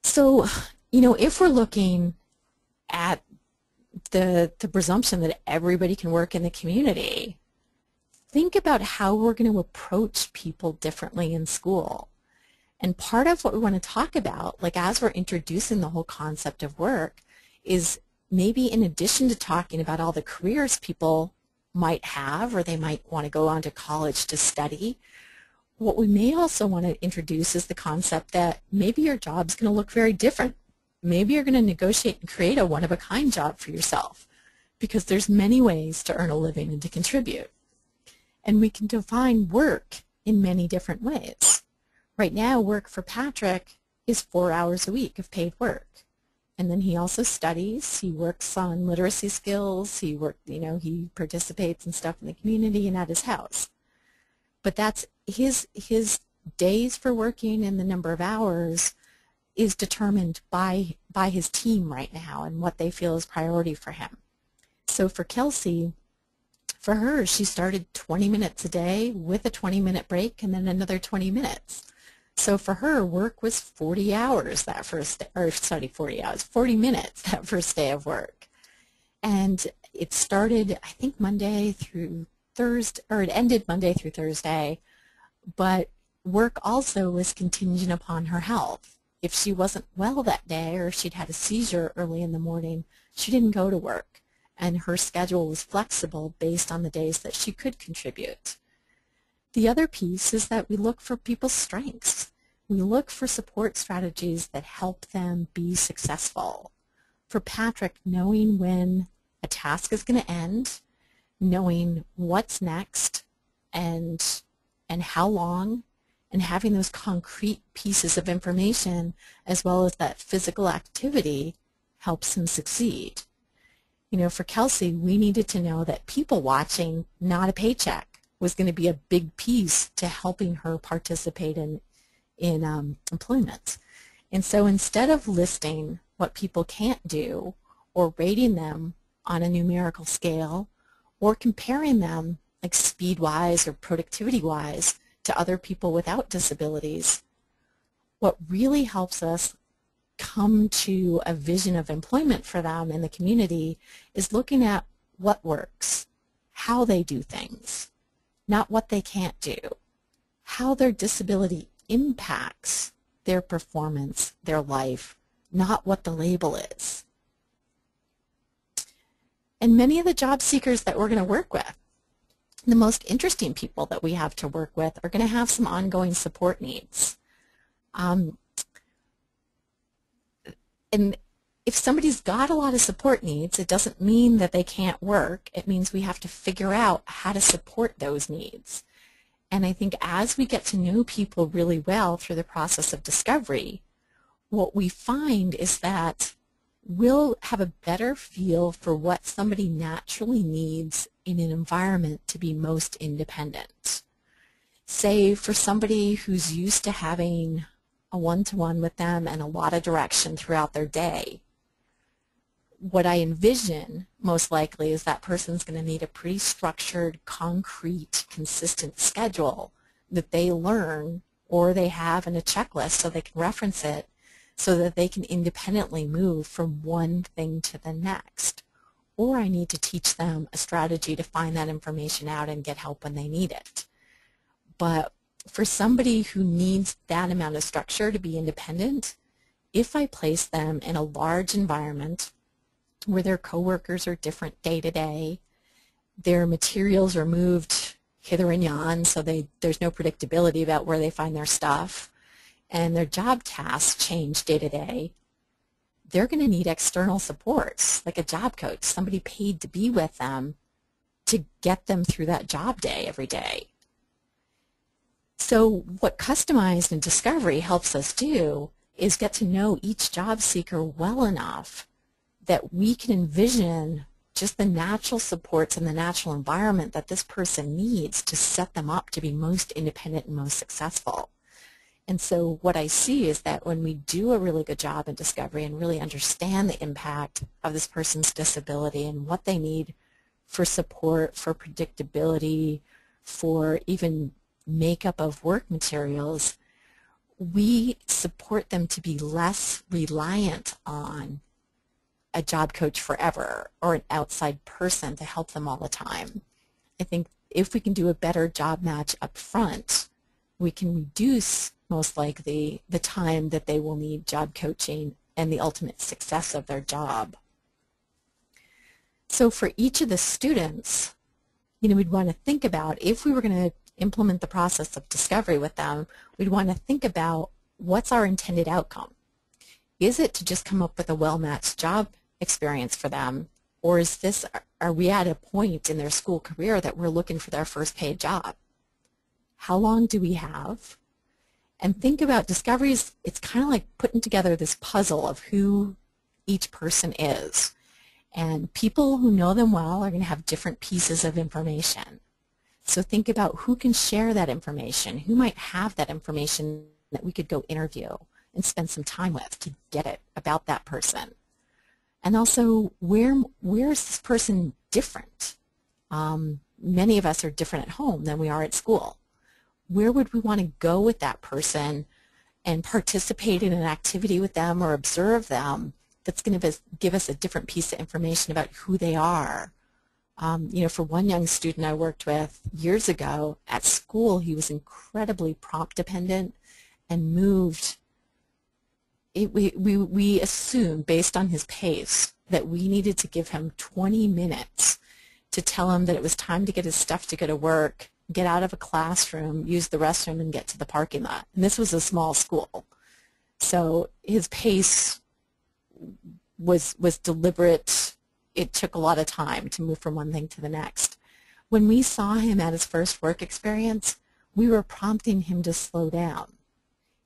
So, you know, if we're looking at the presumption that everybody can work in the community, think about how we're going to approach people differently in school. And part of what we want to talk about, like as we're introducing the whole concept of work, is maybe in addition to talking about all the careers people might have or they might want to go on to college to study, what we may also want to introduce is the concept that maybe your job's going to look very different. Maybe you're going to negotiate and create a one-of-a-kind job for yourself, because there's many ways to earn a living and to contribute. And we can define work in many different ways. Right now, work for Patrick is 4 hours a week of paid work. And then he also studies, he works on literacy skills, he participates in stuff in the community and at his house. But that's his days for working and the number of hours is determined by his team right now and what they feel is priority for him. So for Kelsey, for her, she started 20 minutes a day with a 20-minute break and then another 20 minutes. So for her, work was 40 hours that first day, or sorry, 40 hours, 40 minutes that first day of work. And it started, I think, Monday through Thursday, or it ended Monday through Thursday, but work also was contingent upon her health. If she wasn't well that day or she'd had a seizure early in the morning, she didn't go to work, and her schedule was flexible based on the days that she could contribute. The other piece is that we look for people's strengths. We look for support strategies that help them be successful. For Patrick, knowing when a task is going to end, knowing what's next and how long, and having those concrete pieces of information as well as that physical activity helps him succeed. You know, for Kelsey, we needed to know that people watching, not a paycheck, was going to be a big piece to helping her participate in employment. And so instead of listing what people can't do or rating them on a numerical scale or comparing them like speed-wise or productivity-wise to other people without disabilities, what really helps us come to a vision of employment for them in the community is looking at what works, how they do things, not what they can't do, how their disability impacts their performance, their life, not what the label is. And many of the job seekers that we're going to work with, the most interesting people that we have to work with, are going to have some ongoing support needs. And if somebody's got a lot of support needs, it doesn't mean that they can't work. It means we have to figure out how to support those needs. And I think as we get to know people really well through the process of discovery, what we find is that we'll have a better feel for what somebody naturally needs in an environment to be most independent. Say for somebody who's used to having a one-to-one with them and a lot of direction throughout their day, what I envision most likely is that person's going to need a pretty structured, concrete, consistent schedule that they learn or they have in a checklist so they can reference it so that they can independently move from one thing to the next. Or I need to teach them a strategy to find that information out and get help when they need it. But for somebody who needs that amount of structure to be independent, if I place them in a large environment where their coworkers are different day to day, their materials are moved hither and yon, so there's no predictability about where they find their stuff, and their job tasks change day to day, they're going to need external supports, like a job coach, somebody paid to be with them to get them through that job day every day. So what Customized and Discovery helps us do is get to know each job seeker well enough that we can envision just the natural supports and the natural environment that this person needs to set them up to be most independent and most successful. And so what I see is that when we do a really good job in discovery and really understand the impact of this person's disability and what they need for support, for predictability, for even makeup of work materials, we support them to be less reliant on a job coach forever or an outside person to help them all the time. I think if we can do a better job match up front, we can reduce most likely the time that they will need job coaching and the ultimate success of their job. So for each of the students, we'd want to think about, if we were going to implement the process of discovery with them, we'd want to think about what's our intended outcome. Is it to just come up with a well-matched job experience for them, or are we at a point in their school career that we're looking for their first paid job? How long do we have? And think about discoveries. It's kind of like putting together this puzzle of who each person is. And people who know them well are going to have different pieces of information. So think about who can share that information, who might have that information that we could go interview and spend some time with to get it about that person. And also, where is this person different? Many of us are different at home than we are at school. Where would we want to go with that person and participate in an activity with them or observe them that's going to give us a different piece of information about who they are? For one young student I worked with years ago at school, he was incredibly prompt dependent and moved. We assumed, based on his pace, that we needed to give him 20 minutes to tell him that it was time to get his stuff to go to work, get out of a classroom, use the restroom, and get to the parking lot. And this was a small school. So his pace was deliberate. It took a lot of time to move from one thing to the next. When we saw him at his first work experience, we were prompting him to slow down.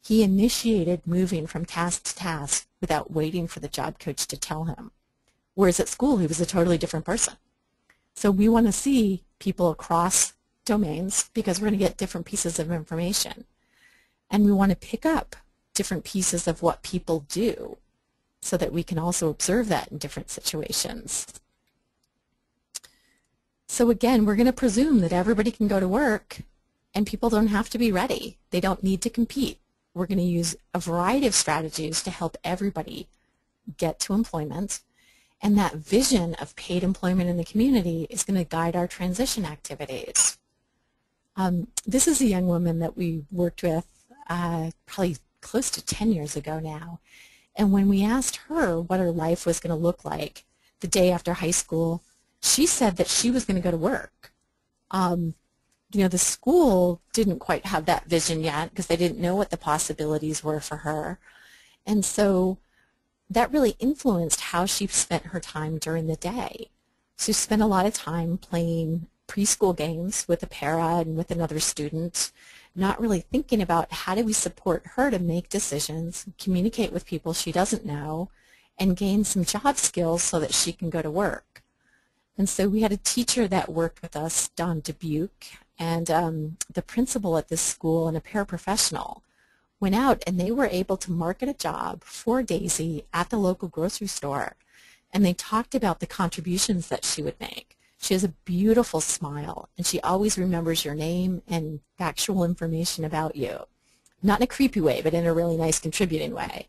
He initiated moving from task to task without waiting for the job coach to tell him. Whereas at school, he was a totally different person. So we want to see people across domains because we're going to get different pieces of information. And we want to pick up different pieces of what people do so that we can also observe that in different situations. So again, we're going to presume that everybody can go to work and people don't have to be ready. They don't need to compete. We're going to use a variety of strategies to help everybody get to employment. And that vision of paid employment in the community is going to guide our transition activities. This is a young woman that we worked with probably close to 10 years ago now. And when we asked her what her life was going to look like the day after high school, she said that she was going to go to work. The school didn't quite have that vision yet because they didn't know what the possibilities were for her. And so that really influenced how she spent her time during the day. She spent a lot of time playing preschool games with a para and with another student, not really thinking about how do we support her to make decisions, communicate with people she doesn't know, and gain some job skills so that she can go to work. And so we had a teacher that worked with us, Don Dubuque, and the principal at this school and a paraprofessional went out and they were able to market a job for Daisy at the local grocery store. And they talked about the contributions that she would make. She has a beautiful smile, and she always remembers your name and factual information about you. Not in a creepy way, but in a really nice contributing way.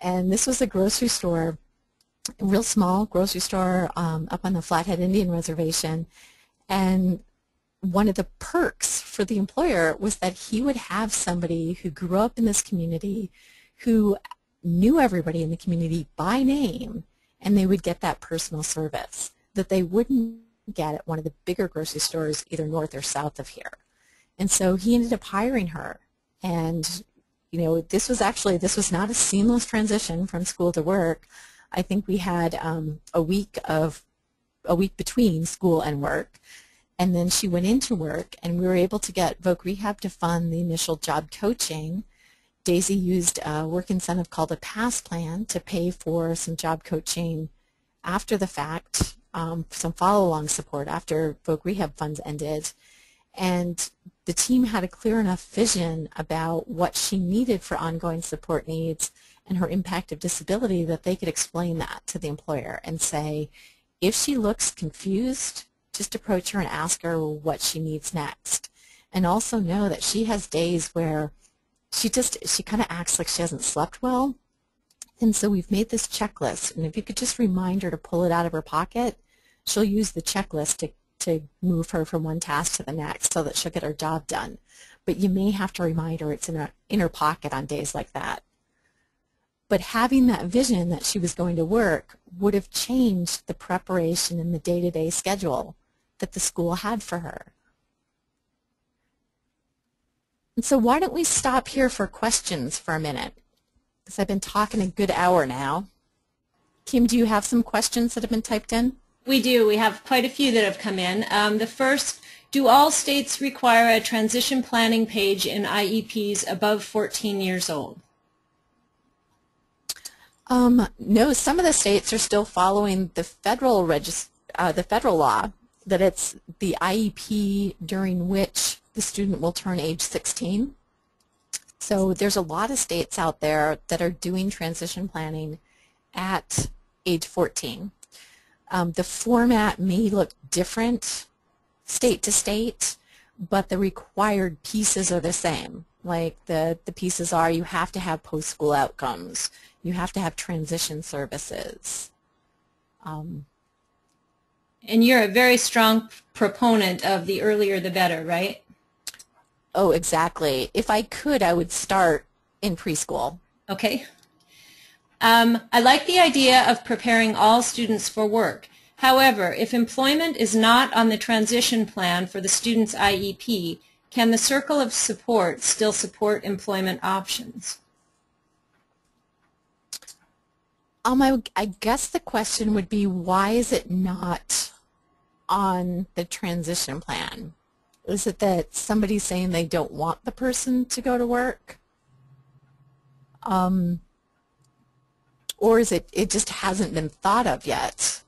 And this was a grocery store, a real small grocery store up on the Flathead Indian Reservation. And one of the perks for the employer was that he would have somebody who grew up in this community, who knew everybody in the community by name, and they would get that personal service that they wouldn't get at one of the bigger grocery stores either north or south of here. And so he ended up hiring her. And this was not a seamless transition from school to work. I think we had a week between school and work. And then she went into work, and we were able to get Voc Rehab to fund the initial job coaching. Daisy used a work incentive called a PASS plan to pay for some job coaching after the fact, some follow-along support after Voc Rehab funds ended. And the team had a clear enough vision about what she needed for ongoing support needs and her impact of disability that they could explain that to the employer and say, if she looks confused, just approach her and ask her what she needs next. And also know that she has days where she kind of acts like she hasn't slept well. And so we've made this checklist, and if you could just remind her to pull it out of her pocket, she'll use the checklist to move her from one task to the next so that she'll get her job done. But you may have to remind her it's in her pocket on days like that. But having that vision that she was going to work would have changed the preparation and the day-to-day schedule that the school had for her. And so why don't we stop here for questions for a minute? Because I've been talking a good hour now. Kim, do you have some questions that have been typed in? We do. We have quite a few that have come in. The first, do all states require a transition planning page in IEPs above 14 years old? No, some of the states are still following the federal law that it's the IEP during which the student will turn age 16. So there's a lot of states out there that are doing transition planning at age 14. The format may look different state to state, but the required pieces are the same. Like the pieces are, you have to have post-school outcomes. You have to have transition services. And you're a very strong proponent of the earlier the better, right? Oh, exactly. If I could, I would start in preschool. Okay. I like the idea of preparing all students for work. However, if employment is not on the transition plan for the student's IEP, can the circle of support still support employment options? I guess the question would be, why is it not on the transition plan? Is it that somebody's saying they don't want the person to go to work? Or is it just hasn't been thought of yet?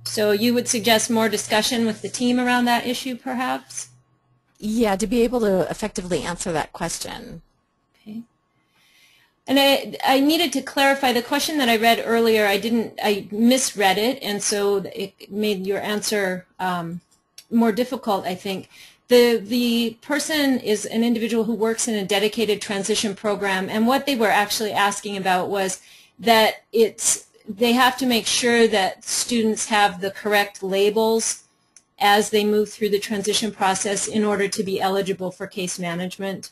So you would suggest more discussion with the team around that issue, perhaps? Yeah, to be able to effectively answer that question. Okay. And I needed to clarify the question that I read earlier. I misread it, and so it made your answer more difficult, I think. The person is an individual who works in a dedicated transition program, and what they were actually asking about was that they have to make sure that students have the correct labels as they move through the transition process in order to be eligible for case management.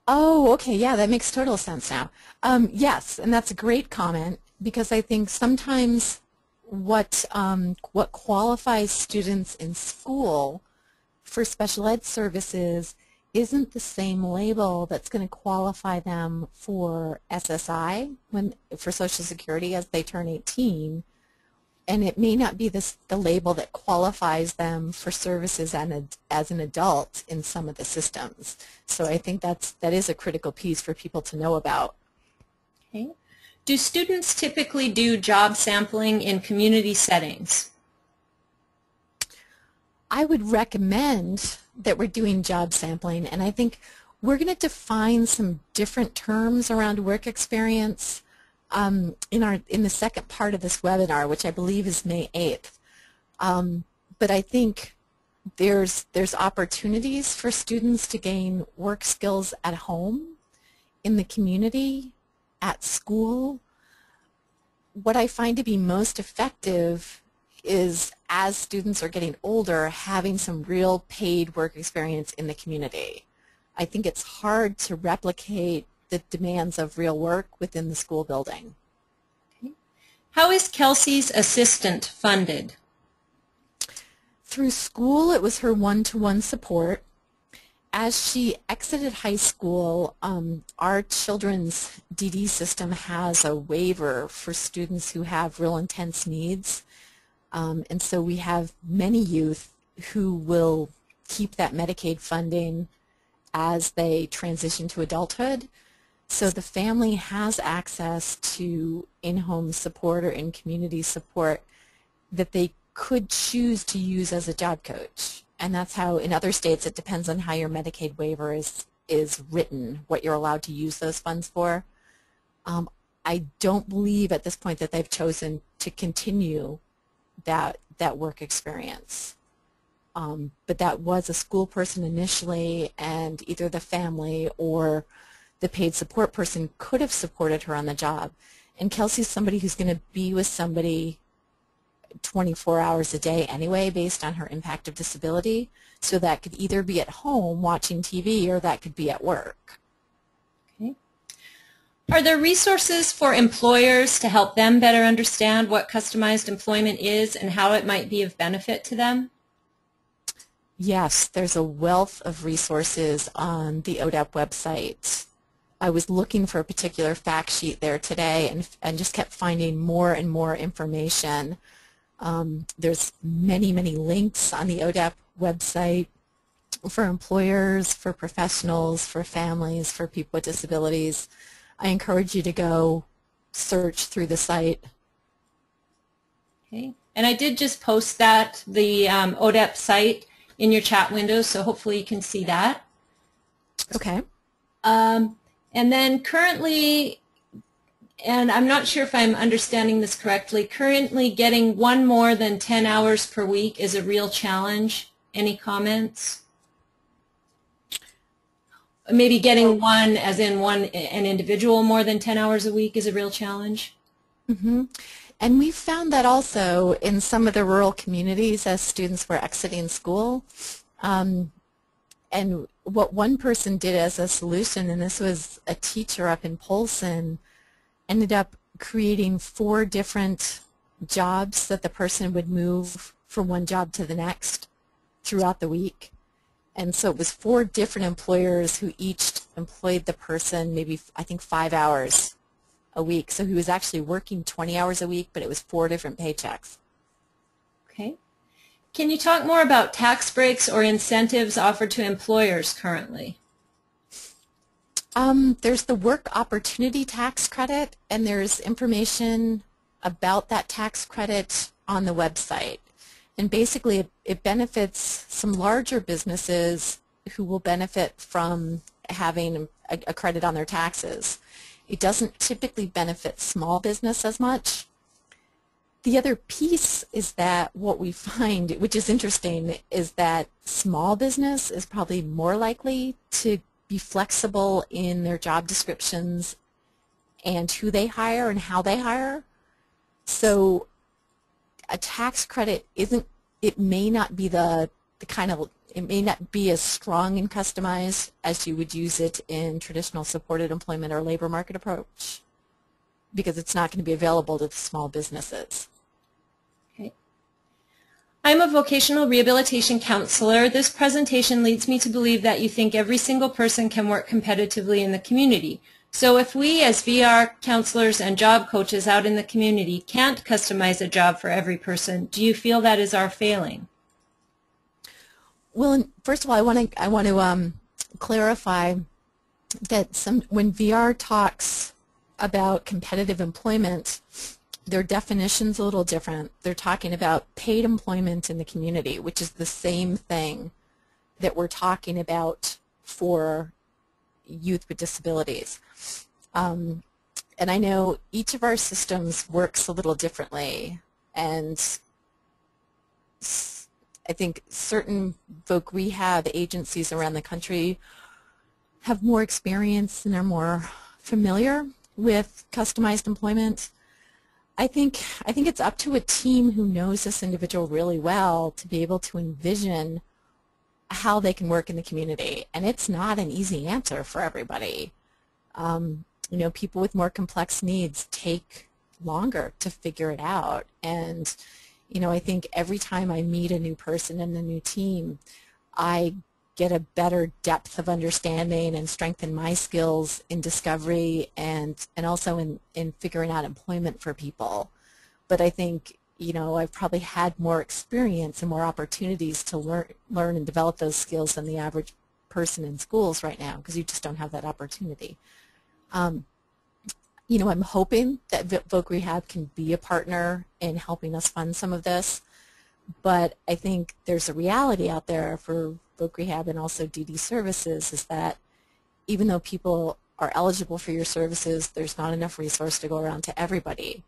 Oh, okay, yeah, that makes total sense now. Yes, and that's a great comment, because I think sometimes what qualifies students in school for special ed services isn't the same label that's going to qualify them for SSI, for Social Security, as they turn 18, and it may not be the label that qualifies them for services as an adult in some of the systems. So I think that is a critical piece for people to know about. Okay. Do students typically do job sampling in community settings? I would recommend that we're doing job sampling, and I think we're going to define some different terms around work experience in the second part of this webinar, which I believe is May 8th. But I think there's opportunities for students to gain work skills at home, in the community, at school. What I find to be most effective is, as students are getting older, having some real paid work experience in the community. I think it's hard to replicate the demands of real work within the school building. Okay. How is Kelsey's assistant funded? Through school, it was her one-to-one support. As she exited high school, our children's DD system has a waiver for students who have real intense needs. And so we have many youth who will keep that Medicaid funding as they transition to adulthood. So the family has access to in-home support or in-community support that they could choose to use as a job coach. And that's how, in other states, it depends on how your Medicaid waiver is written, what you're allowed to use those funds for. I don't believe at this point that they've chosen to continue that work experience. But that was a school person initially, and either the family or the paid support person could have supported her on the job. And Kelsey's somebody who's going to be with somebody 24 hours a day anyway based on her impact of disability, so that could either be at home watching TV or that could be at work. Okay. Are there resources for employers to help them better understand what customized employment is and how it might be of benefit to them? Yes, there's a wealth of resources on the ODEP website. I was looking for a particular fact sheet there today and just kept finding more and more information. There's many, many links on the ODEP website for employers, for professionals, for families, for people with disabilities. I encourage you to go search through the site. Okay. And I did just post that, the ODEP site, in your chat window, so hopefully you can see that. Okay. And then currently, and I'm not sure if I'm understanding this correctly, currently getting one more than 10 hours per week is a real challenge. Any comments? Maybe getting one, as in an individual more than 10 hours a week is a real challenge? Mm-hmm. And we found that also in some of the rural communities as students were exiting school. And what one person did as a solution, and this was a teacher up in Polson, ended up creating 4 different jobs that the person would move from one job to the next throughout the week. And so it was 4 different employers who each employed the person maybe, I think, 5 hours a week. So he was actually working 20 hours a week, but it was 4 different paychecks. Okay. Can you talk more about tax breaks or incentives offered to employers currently? There's the Work Opportunity Tax Credit, and there's information about that tax credit on the website. And basically it benefits some larger businesses who will benefit from having a credit on their taxes. It doesn't typically benefit small business as much. The other piece is that what we find, which is interesting, is that small business is probably more likely to be flexible in their job descriptions and who they hire and how they hire. So a tax credit it may not be it may not be as strong and customized as you would use it in traditional supported employment or labor market approach, because it's not going to be available to the small businesses. Okay. I'm a vocational rehabilitation counselor. This presentation leads me to believe that you think every single person can work competitively in the community. So if we as VR counselors and job coaches out in the community can't customize a job for every person, do you feel that is our failing? Well, first of all, I want to clarify that when VR talks about competitive employment, their definition's a little different. They're talking about paid employment in the community, which is the same thing that we're talking about for youth with disabilities. And I know each of our systems works a little differently, and I think certain voc rehab agencies around the country have more experience and are more familiar with customized employment. I think it's up to a team who knows this individual really well to be able to envision how they can work in the community, and it's not an easy answer for everybody. You know, people with more complex needs take longer to figure it out, and you know, I think every time I meet a new person and a new team, I get a better depth of understanding and strengthen my skills in discovery and also in figuring out employment for people. But I think, you know, I've probably had more experience and more opportunities to learn and develop those skills than the average person in schools right now, because you just don't have that opportunity. You know, I'm hoping that Voc Rehab can be a partner in helping us fund some of this. But I think there's a reality out there for voc rehab and also DD services is that even though people are eligible for your services, there's not enough resource to go around to everybody.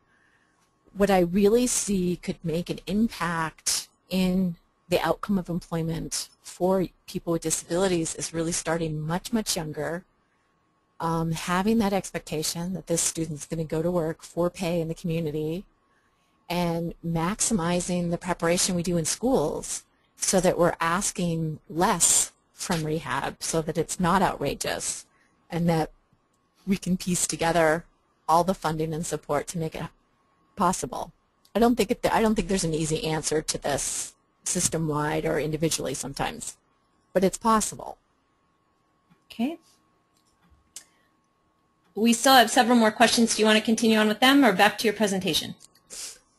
What I really see could make an impact in the outcome of employment for people with disabilities is really starting much, much younger, having that expectation that this student's going to go to work for pay in the community, and maximizing the preparation we do in schools so that we're asking less from rehab so that it's not outrageous and that we can piece together all the funding and support to make it possible. I don't think there's an easy answer to this system-wide or individually sometimes, but it's possible. Okay. We still have several more questions. Do you want to continue on with them or back to your presentation?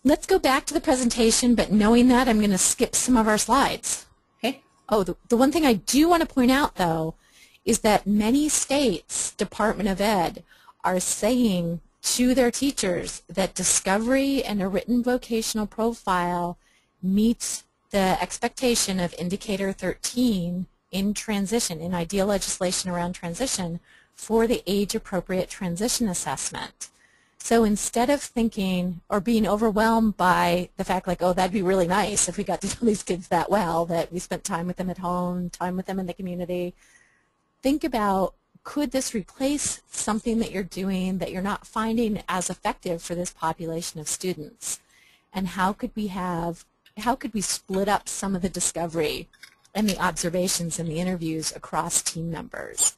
Let's go back to the presentation, but knowing that, I'm going to skip some of our slides. Okay. Oh, the one thing I do want to point out, though, is that many states' Department of Ed are saying to their teachers that discovery and a written vocational profile meets the expectation of Indicator 13 in transition, in ideal legislation around transition, for the age-appropriate transition assessment. So instead of thinking or being overwhelmed by the fact like, oh, that'd be really nice if we got to know these kids that well, that we spent time with them at home, time with them in the community, think about, could this replace something that you're doing that you're not finding as effective for this population of students? And how could we split up some of the discovery and the observations and the interviews across team members?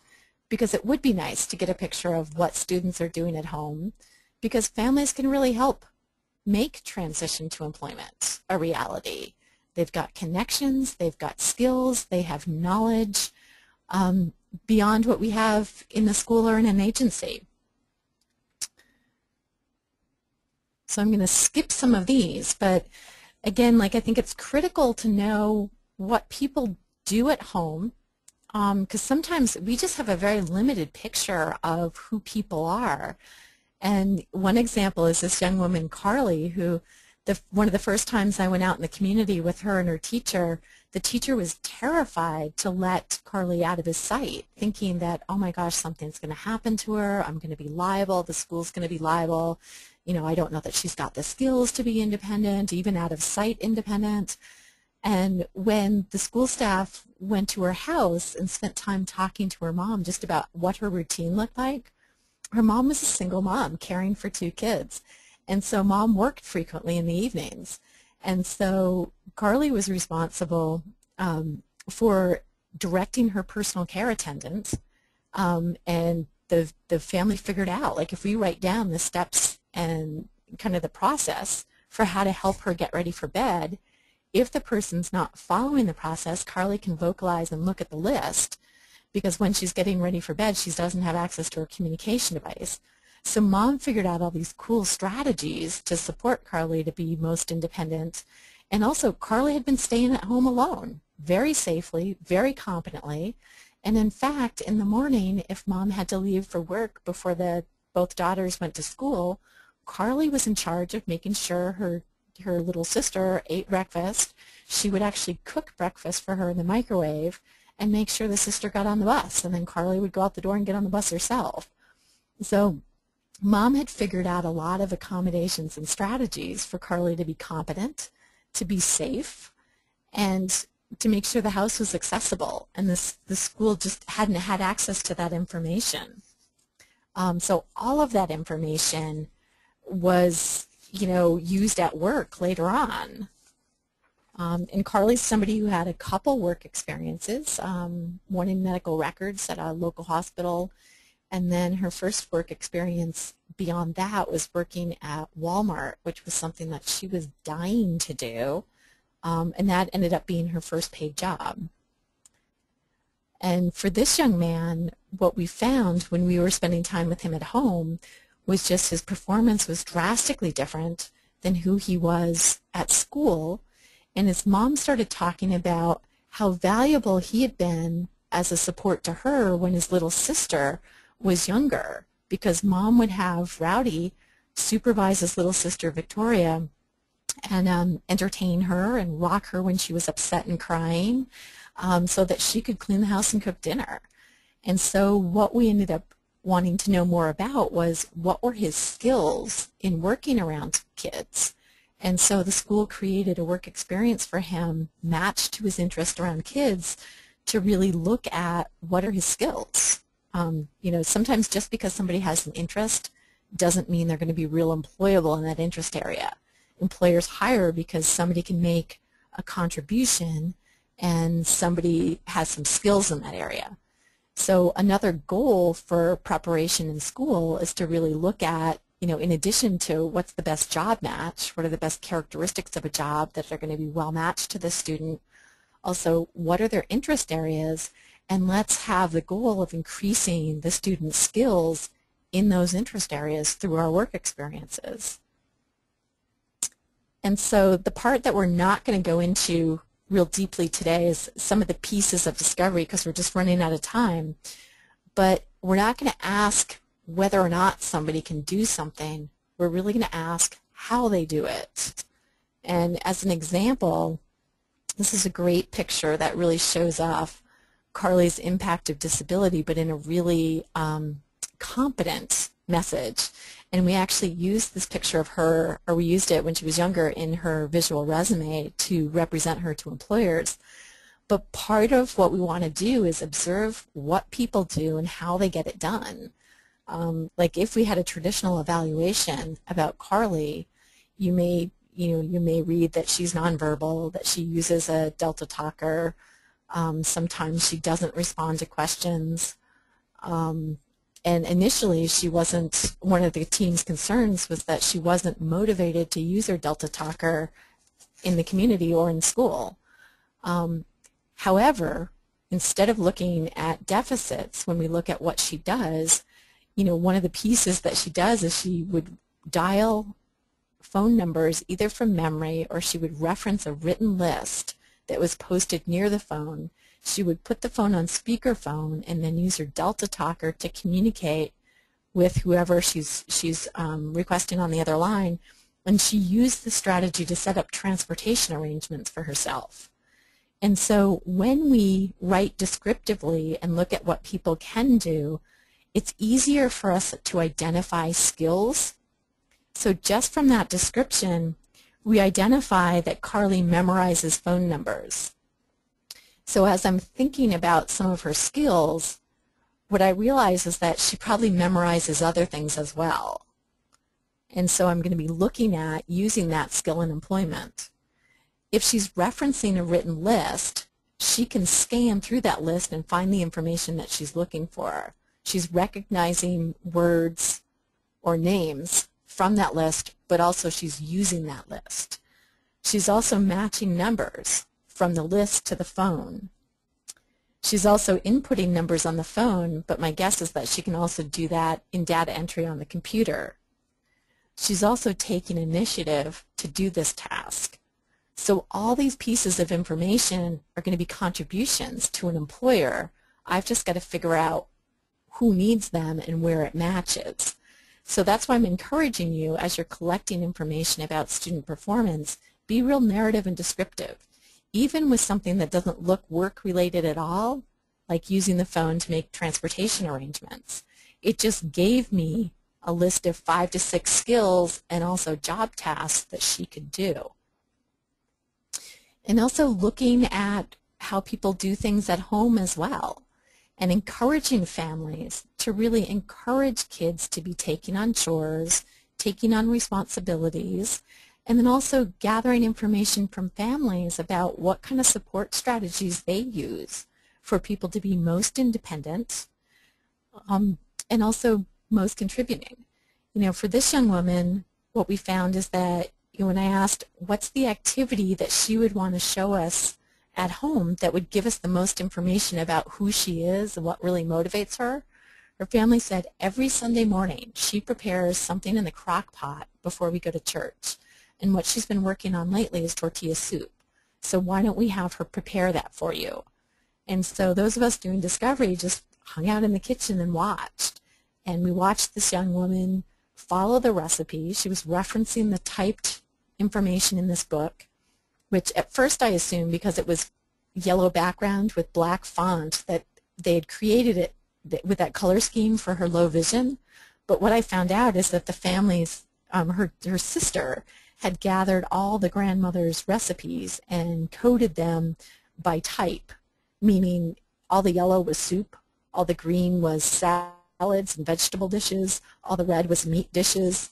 Because it would be nice to get a picture of what students are doing at home, because families can really help make transition to employment a reality. They've got connections, they've got skills, they have knowledge beyond what we have in the school or in an agency. So I'm going to skip some of these, but again, like, I think it's critical to know what people do at home, because sometimes we just have a very limited picture of who people are. And one example is this young woman, Carly, who one of the first times I went out in the community with her and her teacher, the teacher was terrified to let Carly out of his sight, thinking that, oh my gosh, something's going to happen to her, I'm going to be liable, the school's going to be liable, you know, I don't know that she's got the skills to be independent, even out of sight independent. And when the school staff went to her house and spent time talking to her mom just about what her routine looked like, her mom was a single mom caring for 2 kids. And so mom worked frequently in the evenings. And so Carly was responsible for directing her personal care attendant. And the family figured out, like, if we write down the steps and kind of the process for how to help her get ready for bed, if the person's not following the process, Carly can vocalize and look at the list, because when she's getting ready for bed, she doesn't have access to her communication device. So mom figured out all these cool strategies to support Carly to be most independent. And also, Carly had been staying at home alone, very safely, very competently. And in fact, in the morning, if mom had to leave for work before both daughters went to school, Carly was in charge of making sure her little sister ate breakfast. She would actually cook breakfast for her in the microwave and make sure the sister got on the bus. And then Carly would go out the door and get on the bus herself. So mom had figured out a lot of accommodations and strategies for Carly to be competent, to be safe, and to make sure the house was accessible. And the school just hadn't had access to that information. So all of that information was, you know, used at work later on. And Carly's somebody who had a couple work experiences, one in medical records at a local hospital, and then her first work experience beyond that was working at Walmart, which was something that she was dying to do, and that ended up being her first paid job. And for this young man, what we found when we were spending time with him at home was just his performance was drastically different than who he was at school. And his mom started talking about how valuable he had been as a support to her when his little sister was younger, because mom would have Rowdy supervise his little sister Victoria and entertain her and rock her when she was upset and crying, so that she could clean the house and cook dinner. And so what we ended up wanting to know more about was what were his skills in working around kids. And so the school created a work experience for him matched to his interest around kids to really look at what are his skills. You know, sometimes just because somebody has an interest doesn't mean they're going to be real employable in that interest area. Employers hire because somebody can make a contribution and somebody has some skills in that area. So another goal for preparation in school is to really look at, you know, in addition to what's the best job match, what are the best characteristics of a job that are going to be well matched to the student, also what are their interest areas, and let's have the goal of increasing the student's skills in those interest areas through our work experiences. And so the part that we're not going to go into real deeply today is some of the pieces of discovery because we're just running out of time. But we're not going to ask whether or not somebody can do something. We're really going to ask how they do it. And as an example, this is a great picture that really shows off Carly's impact of disability, but in a really competent message. And we actually used this picture of her, or we used it when she was younger in her visual resume to represent her to employers. But part of what we want to do is observe what people do and how they get it done. Like if we had a traditional evaluation about Carly, you may read that she's nonverbal, that she uses a Delta talker. Sometimes she doesn't respond to questions. And initially, she wasn't, one of the team's concerns was that she wasn't motivated to use her Delta talker in the community or in school. However, instead of looking at deficits, when we look at what she does, you know, one of the pieces that she does is she would dial phone numbers either from memory or she would reference a written list that was posted near the phone. She would put the phone on speakerphone and then use her Delta talker to communicate with whoever she's requesting on the other line. And she used the strategy to set up transportation arrangements for herself. And so when we write descriptively and look at what people can do, it's easier for us to identify skills. So just from that description, we identify that Carly memorizes phone numbers. So as I'm thinking about some of her skills, what I realize is that she probably memorizes other things as well. And so I'm going to be looking at using that skill in employment. If she's referencing a written list, she can scan through that list and find the information that she's looking for. She's recognizing words or names from that list, but also she's using that list. She's also matching numbers from the list to the phone. She's also inputting numbers on the phone, but my guess is that she can also do that in data entry on the computer. She's also taking initiative to do this task. So all these pieces of information are going to be contributions to an employer. I've just got to figure out who needs them and where it matches. So that's why I'm encouraging you, as you're collecting information about student performance, be real narrative and descriptive. Even with something that doesn't look work-related at all, like using the phone to make transportation arrangements. It just gave me a list of 5 to 6 skills and also job tasks that she could do. And also looking at how people do things at home as well, and encouraging families to really encourage kids to be taking on chores, taking on responsibilities, and then also gathering information from families about what kind of support strategies they use for people to be most independent and also most contributing. You know, for this young woman, what we found is that when I asked what's the activity that she would want to show us at home that would give us the most information about who she is and what really motivates her, her family said every Sunday morning she prepares something in the crock pot before we go to church. And what she's been working on lately is tortilla soup. So why don't we have her prepare that for you? And so those of us doing discovery just hung out in the kitchen and watched. And we watched this young woman follow the recipe. She was referencing the typed information in this book, which at first I assumed because it was yellow background with black font that they had created it with that color scheme for her low vision. But what I found out is that the family's, her sister had gathered all the grandmother's recipes and coded them by type, meaning all the yellow was soup, all the green was salads and vegetable dishes, all the red was meat dishes.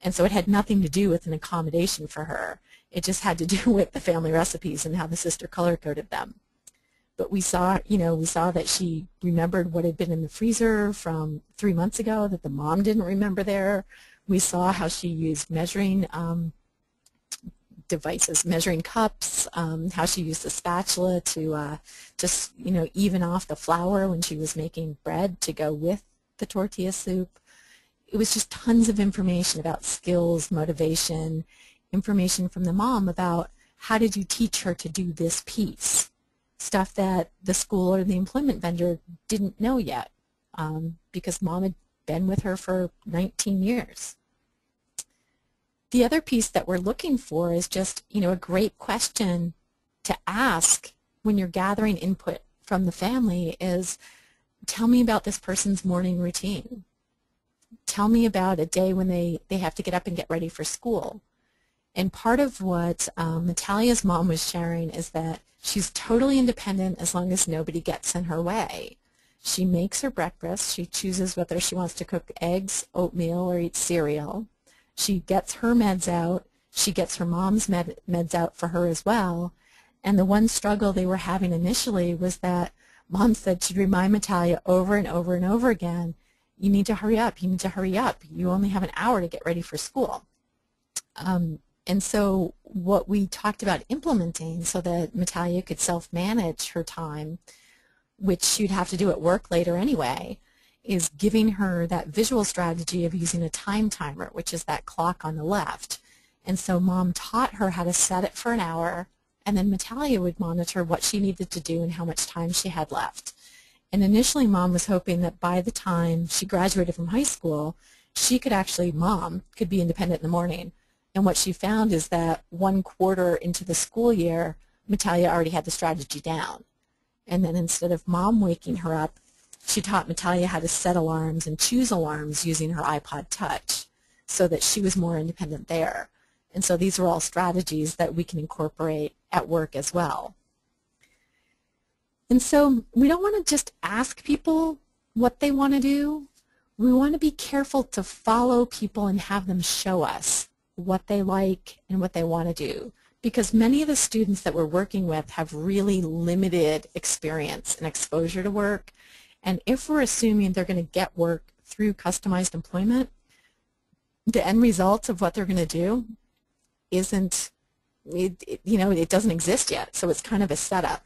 And so it had nothing to do with an accommodation for her. It just had to do with the family recipes and how the sister color-coded them. But we saw that she remembered what had been in the freezer from 3 months ago that the mom didn't remember there. We saw how she used measuring devices, measuring cups, how she used the spatula to just, even off the flour when she was making bread to go with the tortilla soup. It was just tons of information about skills, motivation, information from the mom about how did you teach her to do this piece, stuff that the school or the employment vendor didn't know yet because mom had been with her for 19 years. The other piece that we're looking for is just, a great question to ask when you're gathering input from the family is, tell me about this person's morning routine. Tell me about a day when they have to get up and get ready for school. And part of what Natalia's mom was sharing is that she's totally independent as long as nobody gets in her way. She makes her breakfast. She chooses whether she wants to cook eggs, oatmeal, or eat cereal. She gets her meds out. She gets her mom's meds out for her as well. And the one struggle they were having initially was that mom said she'd remind Natalia over and over and over again, you need to hurry up, you need to hurry up. You only have an hour to get ready for school. And so what we talked about implementing so that Natalia could self-manage her time, which she'd have to do at work later anyway, is giving her that visual strategy of using a time timer, which is that clock on the left. And so mom taught her how to set it for an hour, and then Natalia would monitor what she needed to do and how much time she had left. And initially mom was hoping that by the time she graduated from high school, mom could be independent in the morning. And what she found is that 1/4 into the school year, Natalia already had the strategy down. And then instead of mom waking her up, she taught Natalia how to set alarms and choose alarms using her iPod Touch so that she was more independent there. And so these are all strategies that we can incorporate at work as well. And so we don't want to just ask people what they want to do. We want to be careful to follow people and have them show us what they like and what they want to do, because many of the students that we're working with have really limited experience and exposure to work. And if we're assuming they're going to get work through customized employment, the end result of what they're going to do isn't, it doesn't exist yet. So it's kind of a setup.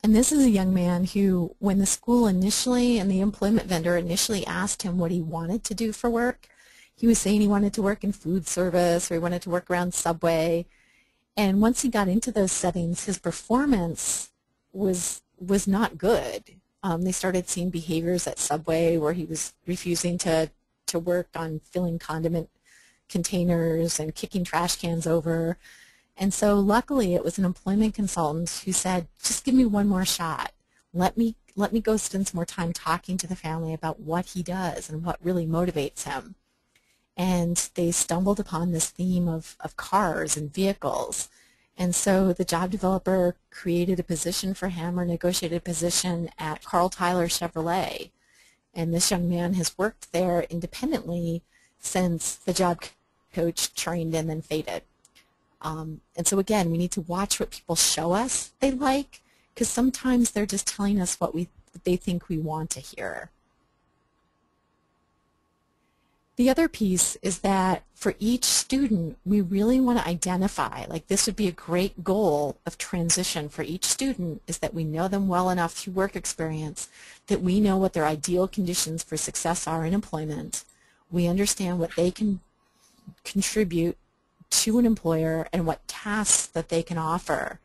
And this is a young man who, when the school initially and the employment vendor initially asked him what he wanted to do for work, he was saying he wanted to work in food service or he wanted to work around Subway. And once he got into those settings, his performance was not good. They started seeing behaviors at Subway where he was refusing to work on filling condiment containers and kicking trash cans over. And so luckily it was an employment consultant who said, just give me one more shot. Let me go spend some more time talking to the family about what he does and what really motivates him. And they stumbled upon this theme of cars and vehicles. And so the job developer created a position for him or negotiated a position at Carl Tyler Chevrolet. And this young man has worked there independently since the job coach trained and then faded. And so again, we need to watch what people show us they like, because sometimes they're just telling us what they think we want to hear. The other piece is that for each student, we really want to identify, like this would be a great goal of transition for each student, is that we know them well enough through work experience that we know what their ideal conditions for success are in employment. We understand what they can contribute to an employer and what tasks that they can offer,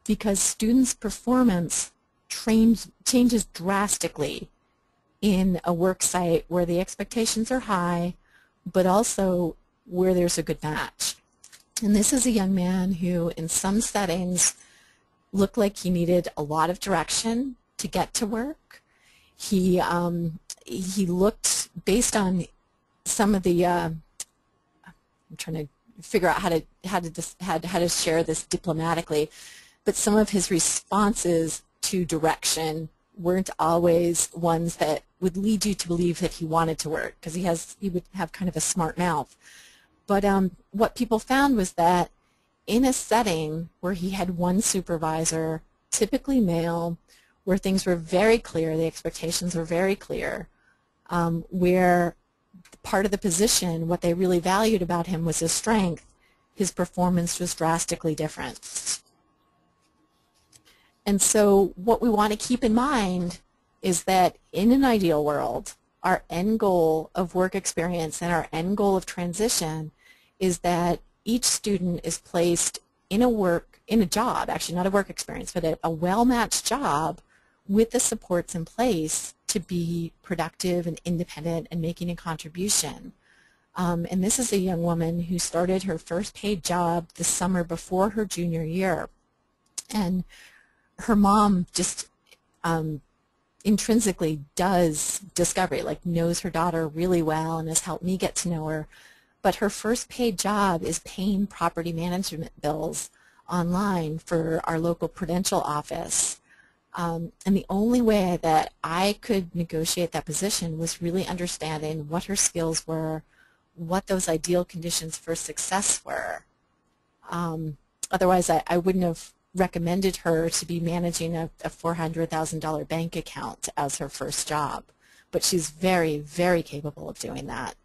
because students' performance changes drastically in a work site where the expectations are high, but also where there's a good match. And this is a young man who in some settings looked like he needed a lot of direction to get to work. He looked, based on some of the I'm trying to figure out how to share this diplomatically, but some of his responses to direction weren't always ones that would lead you to believe that he wanted to work, because he would have kind of a smart mouth. But what people found was that in a setting where he had one supervisor, typically male, where things were very clear, the expectations were very clear, where part of the position, what they really valued about him was his strength, his performance was drastically different. And so what we want to keep in mind is that in an ideal world, our end goal of work experience and our end goal of transition is that each student is placed in a job, actually not a work experience, but a well-matched job with the supports in place to be productive and independent and making a contribution. And this is a young woman who started her first paid job the summer before her junior year. And her mom just intrinsically does discovery, like knows her daughter really well and has helped me get to know her. But her first paid job is paying property management bills online for our local prudential office. And the only way that I could negotiate that position was really understanding what her skills were, what those ideal conditions for success were. Otherwise, I wouldn't have recommended her to be managing a $400,000 bank account as her first job. But she's very, very capable of doing that.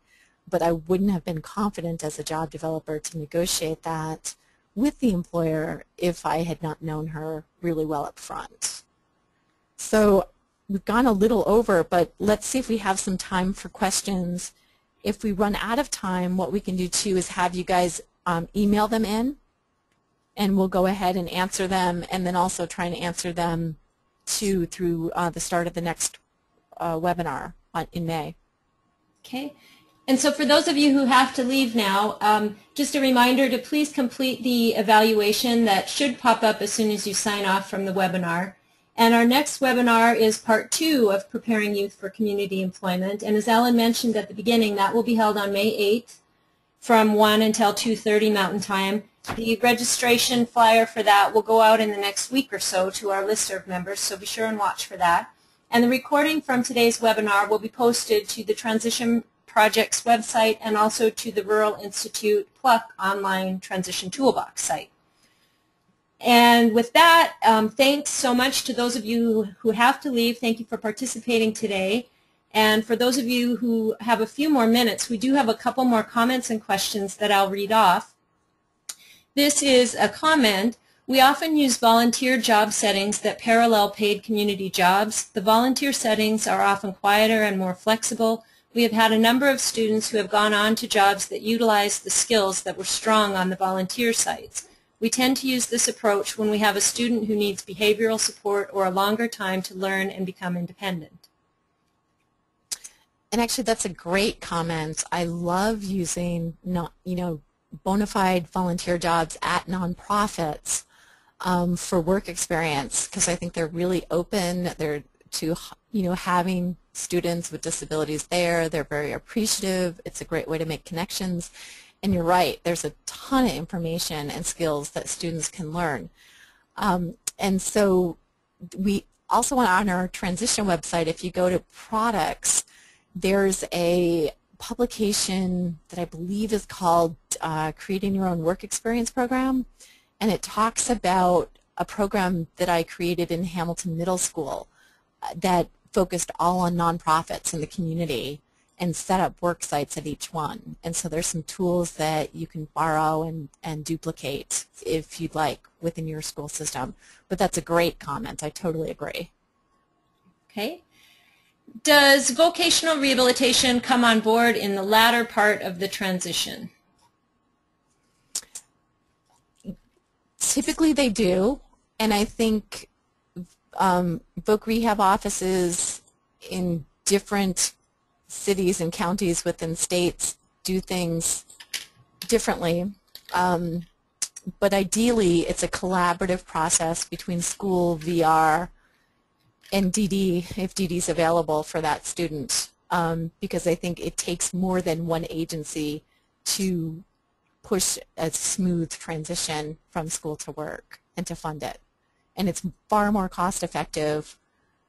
But I wouldn't have been confident as a job developer to negotiate that with the employer if I had not known her really well up front. So we've gone a little over, but let's see if we have some time for questions. If we run out of time, what we can do too is have you guys email them in, and we'll go ahead and answer them, and then also try and answer them too through the start of the next webinar in May. Okay. And so for those of you who have to leave now, just a reminder to please complete the evaluation that should pop up as soon as you sign off from the webinar. And our next webinar is part 2 of Preparing Youth for Community Employment. And as Ellen mentioned at the beginning, that will be held on May 8th from 1 until 2:30 Mountain Time. The registration flyer for that will go out in the next week or so to our listserv members, so be sure and watch for that. And the recording from today's webinar will be posted to the Transition Project's website and also to the Rural Institute Pluck online transition toolbox site. And with that, thanks so much to those of you who have to leave. Thank you for participating today. And for those of you who have a few more minutes, we do have a couple more comments and questions that I'll read off. This is a comment. We often use volunteer job settings that parallel paid community jobs. The volunteer settings are often quieter and more flexible. We have had a number of students who have gone on to jobs that utilize the skills that were strong on the volunteer sites. We tend to use this approach when we have a student who needs behavioral support or a longer time to learn and become independent. And actually, that's a great comment. I love using bona fide volunteer jobs at nonprofits for work experience, because I think they're really open. They're to having students with disabilities there. They're very appreciative. It's a great way to make connections. And you're right, there's a ton of information and skills that students can learn. And so we also on our transition website, if you go to products, there's a publication that I believe is called Creating Your Own Work Experience Program. And it talks about a program that I created in Hamilton Middle School that focused all on nonprofits in the community and set up work sites at each one. And so there's some tools that you can borrow and duplicate if you'd like within your school system. But that's a great comment. I totally agree. Okay. Does vocational rehabilitation come on board in the latter part of the transition? Typically they do, and I think voc rehab offices in different cities and counties within states do things differently. But ideally, it's a collaborative process between school, VR, and DD, if DD is available for that student, because I think it takes more than one agency to push a smooth transition from school to work and to fund it. And it's far more cost effective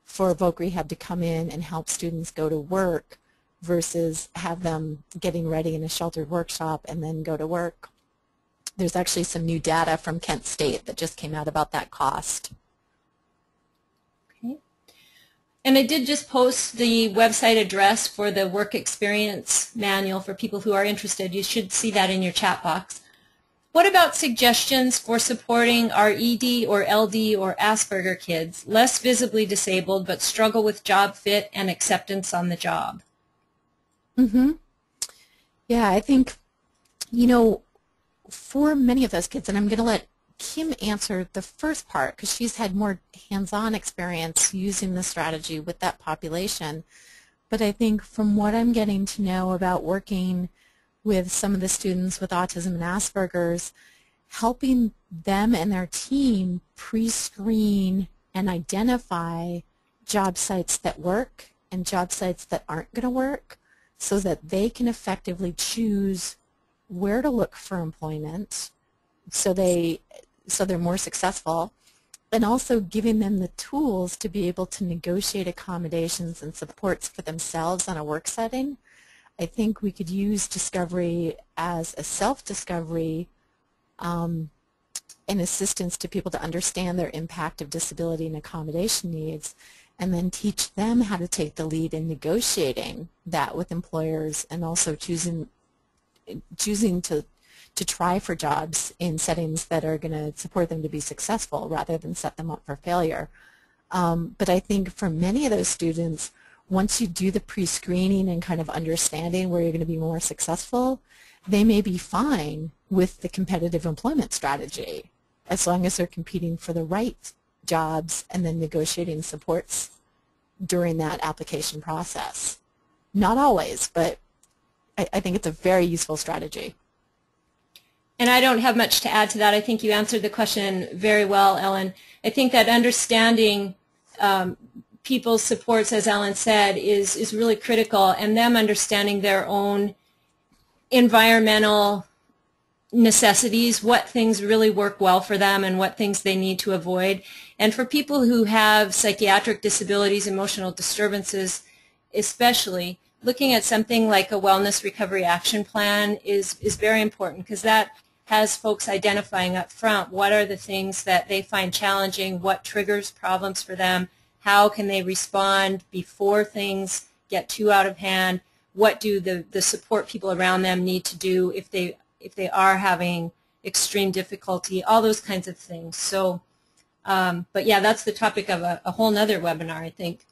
for Voc Rehab to come in and help students go to work versus have them getting ready in a sheltered workshop and then go to work. There's actually some new data from Kent State that just came out about that cost. Okay. And I did just post the website address for the work experience manual for people who are interested. You should see that in your chat box. What about suggestions for supporting our ED or LD or Asperger kids, less visibly disabled but struggle with job fit and acceptance on the job? Yeah, I think, you know, for many of those kids, and I'm going to let Kim answer the first part because she's had more hands-on experience using the strategy with that population. But I think from what I'm getting to know about working with some of the students with autism and Asperger's, helping them and their team pre-screen and identify job sites that work and job sites that aren't going to work so that they can effectively choose where to look for employment so they're more successful, and also giving them the tools to be able to negotiate accommodations and supports for themselves on a work setting. I think we could use discovery as a self-discovery and assistance to people to understand their impact of disability and accommodation needs, and then teach them how to take the lead in negotiating that with employers and also choosing to try for jobs in settings that are going to support them to be successful rather than set them up for failure. But I think for many of those students, once you do the pre-screening and kind of understanding where you're going to be more successful, they may be fine with the competitive employment strategy as long as they're competing for the right jobs and then negotiating supports during that application process. Not always, but I think it's a very useful strategy. And I don't have much to add to that. I think you answered the question very well, Ellen. I think that understanding people's supports, as Ellen said, is really critical, and them understanding their own environmental necessities, what things really work well for them and what things they need to avoid. And for people who have psychiatric disabilities, emotional disturbances especially, looking at something like a wellness recovery action plan is very important, because that has folks identifying up front what are the things that they find challenging, what triggers problems for them, how can they respond before things get too out of hand, what do the support people around them need to do if they are having extreme difficulty, all those kinds of things. So, but yeah, that's the topic of a whole nother webinar, I think.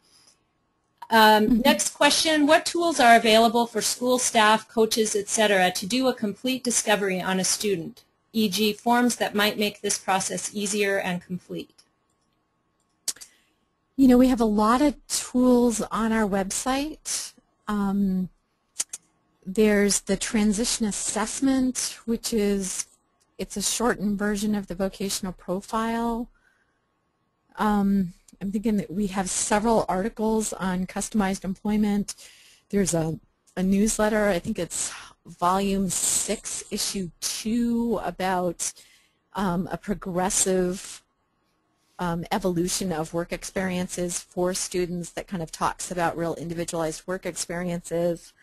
Next question, what tools are available for school staff, coaches, etc. to do a complete discovery on a student, e.g. forms that might make this process easier and complete? You know, we have a lot of tools on our website. There's the transition assessment, which it's a shortened version of the vocational profile. I'm thinking that we have several articles on customized employment. There's a newsletter, I think it's volume 6, issue 2, about a progressive evolution of work experiences for students that kind of talks about real individualized work experiences.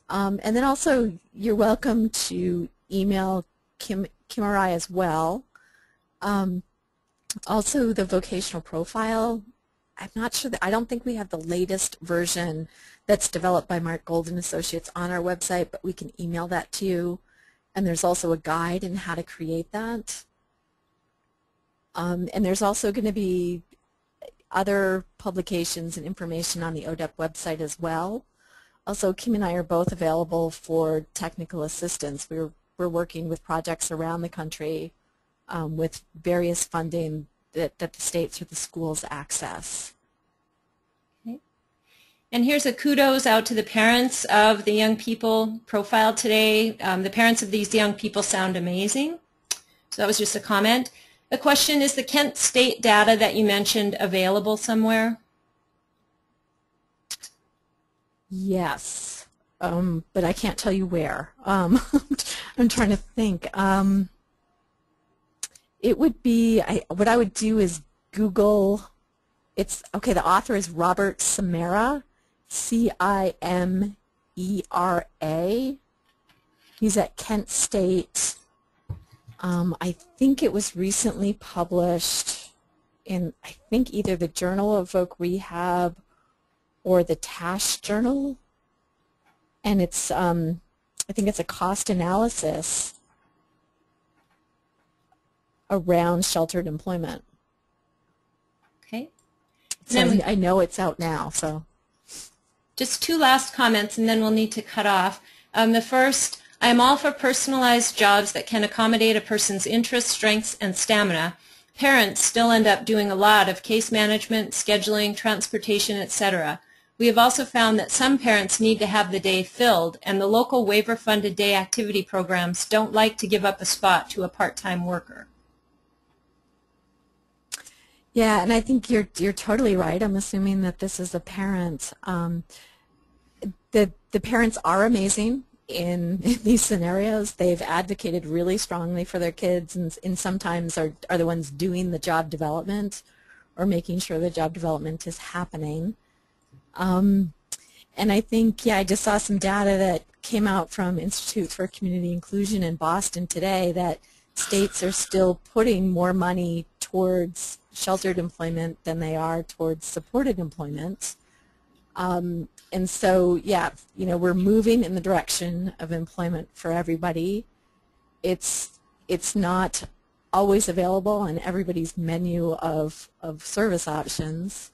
And then also, you're welcome to email Kim or I as well. Also, the vocational profile, I'm not sure I don't think we have the latest version that's developed by Mark Gold and Associates on our website, but we can email that to you. And there's also a guide in how to create that. And there's also going to be other publications and information on the ODEP website as well. Also, Kim and I are both available for technical assistance. We're working with projects around the country with various funding that the states or the schools access. Okay. And here's a kudos out to the parents of the young people profiled today. The parents of these young people sound amazing. So that was just a comment. The question, is the Kent State data that you mentioned available somewhere? Yes, but I can't tell you where. I'm trying to think. It would be, what I would do is Google, okay, the author is Robert Cimera, Cimera. He's at Kent State. I think it was recently published in, I think, either the Journal of Voc Rehab or the Tash Journal, and it's, I think it's a cost analysis around sheltered employment. Okay. So I know it's out now. So just two last comments, and then we'll need to cut off. The first, I am all for personalized jobs that can accommodate a person's interests, strengths, and stamina. Parents still end up doing a lot of case management, scheduling, transportation, etc. We have also found that some parents need to have the day filled, and the local waiver-funded day activity programs don't like to give up a spot to a part-time worker. yeah, and I think you're totally right. I'm assuming that this is a parent. The parents are amazing in these scenarios. They've advocated really strongly for their kids, and sometimes are the ones doing the job development or making sure the job development is happening. And I think, yeah, I just saw some data that came out from Institute for Community Inclusion in Boston today that states are still putting more money towards sheltered employment than they are towards supported employment. And so, yeah, we're moving in the direction of employment for everybody. It's not always available on everybody's menu of service options.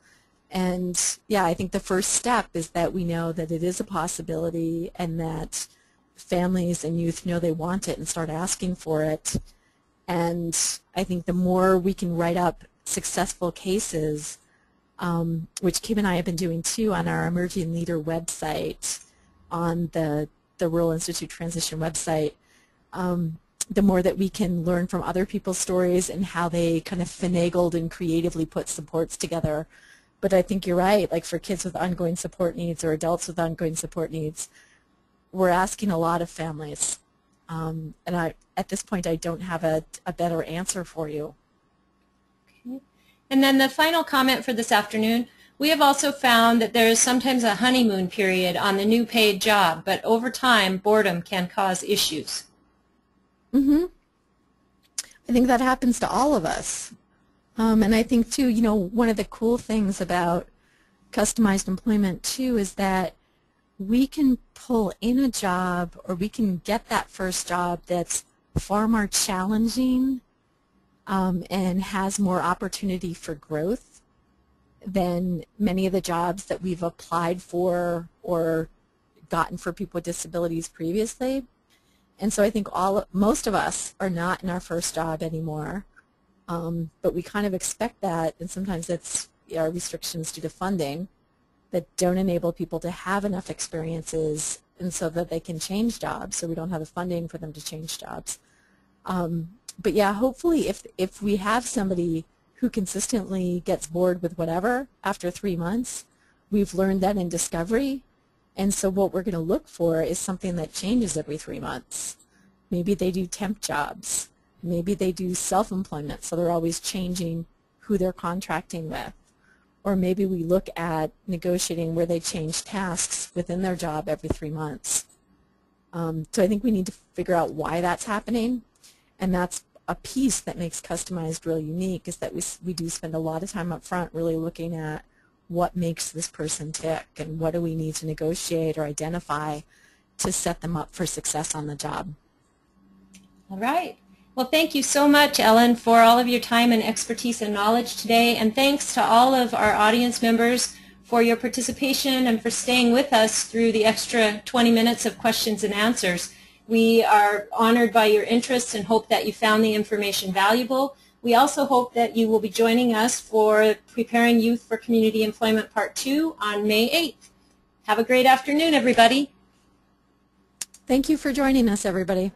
And, yeah, I think the first step is that we know that it is a possibility and that families and youth know they want it and start asking for it. And I think the more we can write up successful cases, which Kim and I have been doing too on our Emerging Leader website, on the Rural Institute Transition website, the more that we can learn from other people's stories and how they kind of finagled and creatively put supports together. But I think you're right, like for kids with ongoing support needs or adults with ongoing support needs, we're asking a lot of families. And at this point, I don't have a better answer for you. Okay. And then the final comment for this afternoon, we have also found that there is sometimes a honeymoon period on the new paid job, but over time, boredom can cause issues. Mm-hmm. I think that happens to all of us. And I think, too, one of the cool things about customized employment, too, is that we can pull in a job or we can get that first job that's far more challenging and has more opportunity for growth than many of the jobs that we've applied for or gotten for people with disabilities previously. And so I think most of us are not in our first job anymore. But we kind of expect that, and sometimes it's our restrictions due to funding that don't enable people to have enough experiences and so that they can change jobs, so we don't have the funding for them to change jobs. But yeah, hopefully if we have somebody who consistently gets bored with whatever after 3 months, we've learned that in discovery, and so what we're going to look for is something that changes every 3 months. Maybe they do temp jobs. Maybe they do self-employment, so they're always changing who they're contracting with. Or maybe we look at negotiating where they change tasks within their job every 3 months. So I think we need to figure out why that's happening, and that's a piece that makes customized really unique, is that we do spend a lot of time up front really looking at what makes this person tick and what do we need to negotiate or identify to set them up for success on the job. All right. Well, thank you so much, Ellen, for all of your time and expertise and knowledge today, and thanks to all of our audience members for your participation and for staying with us through the extra 20 minutes of questions and answers. We are honored by your interest and hope that you found the information valuable. We also hope that you will be joining us for Preparing Youth for Community Employment Part 2 on May 8th. Have a great afternoon, everybody. Thank you for joining us, everybody.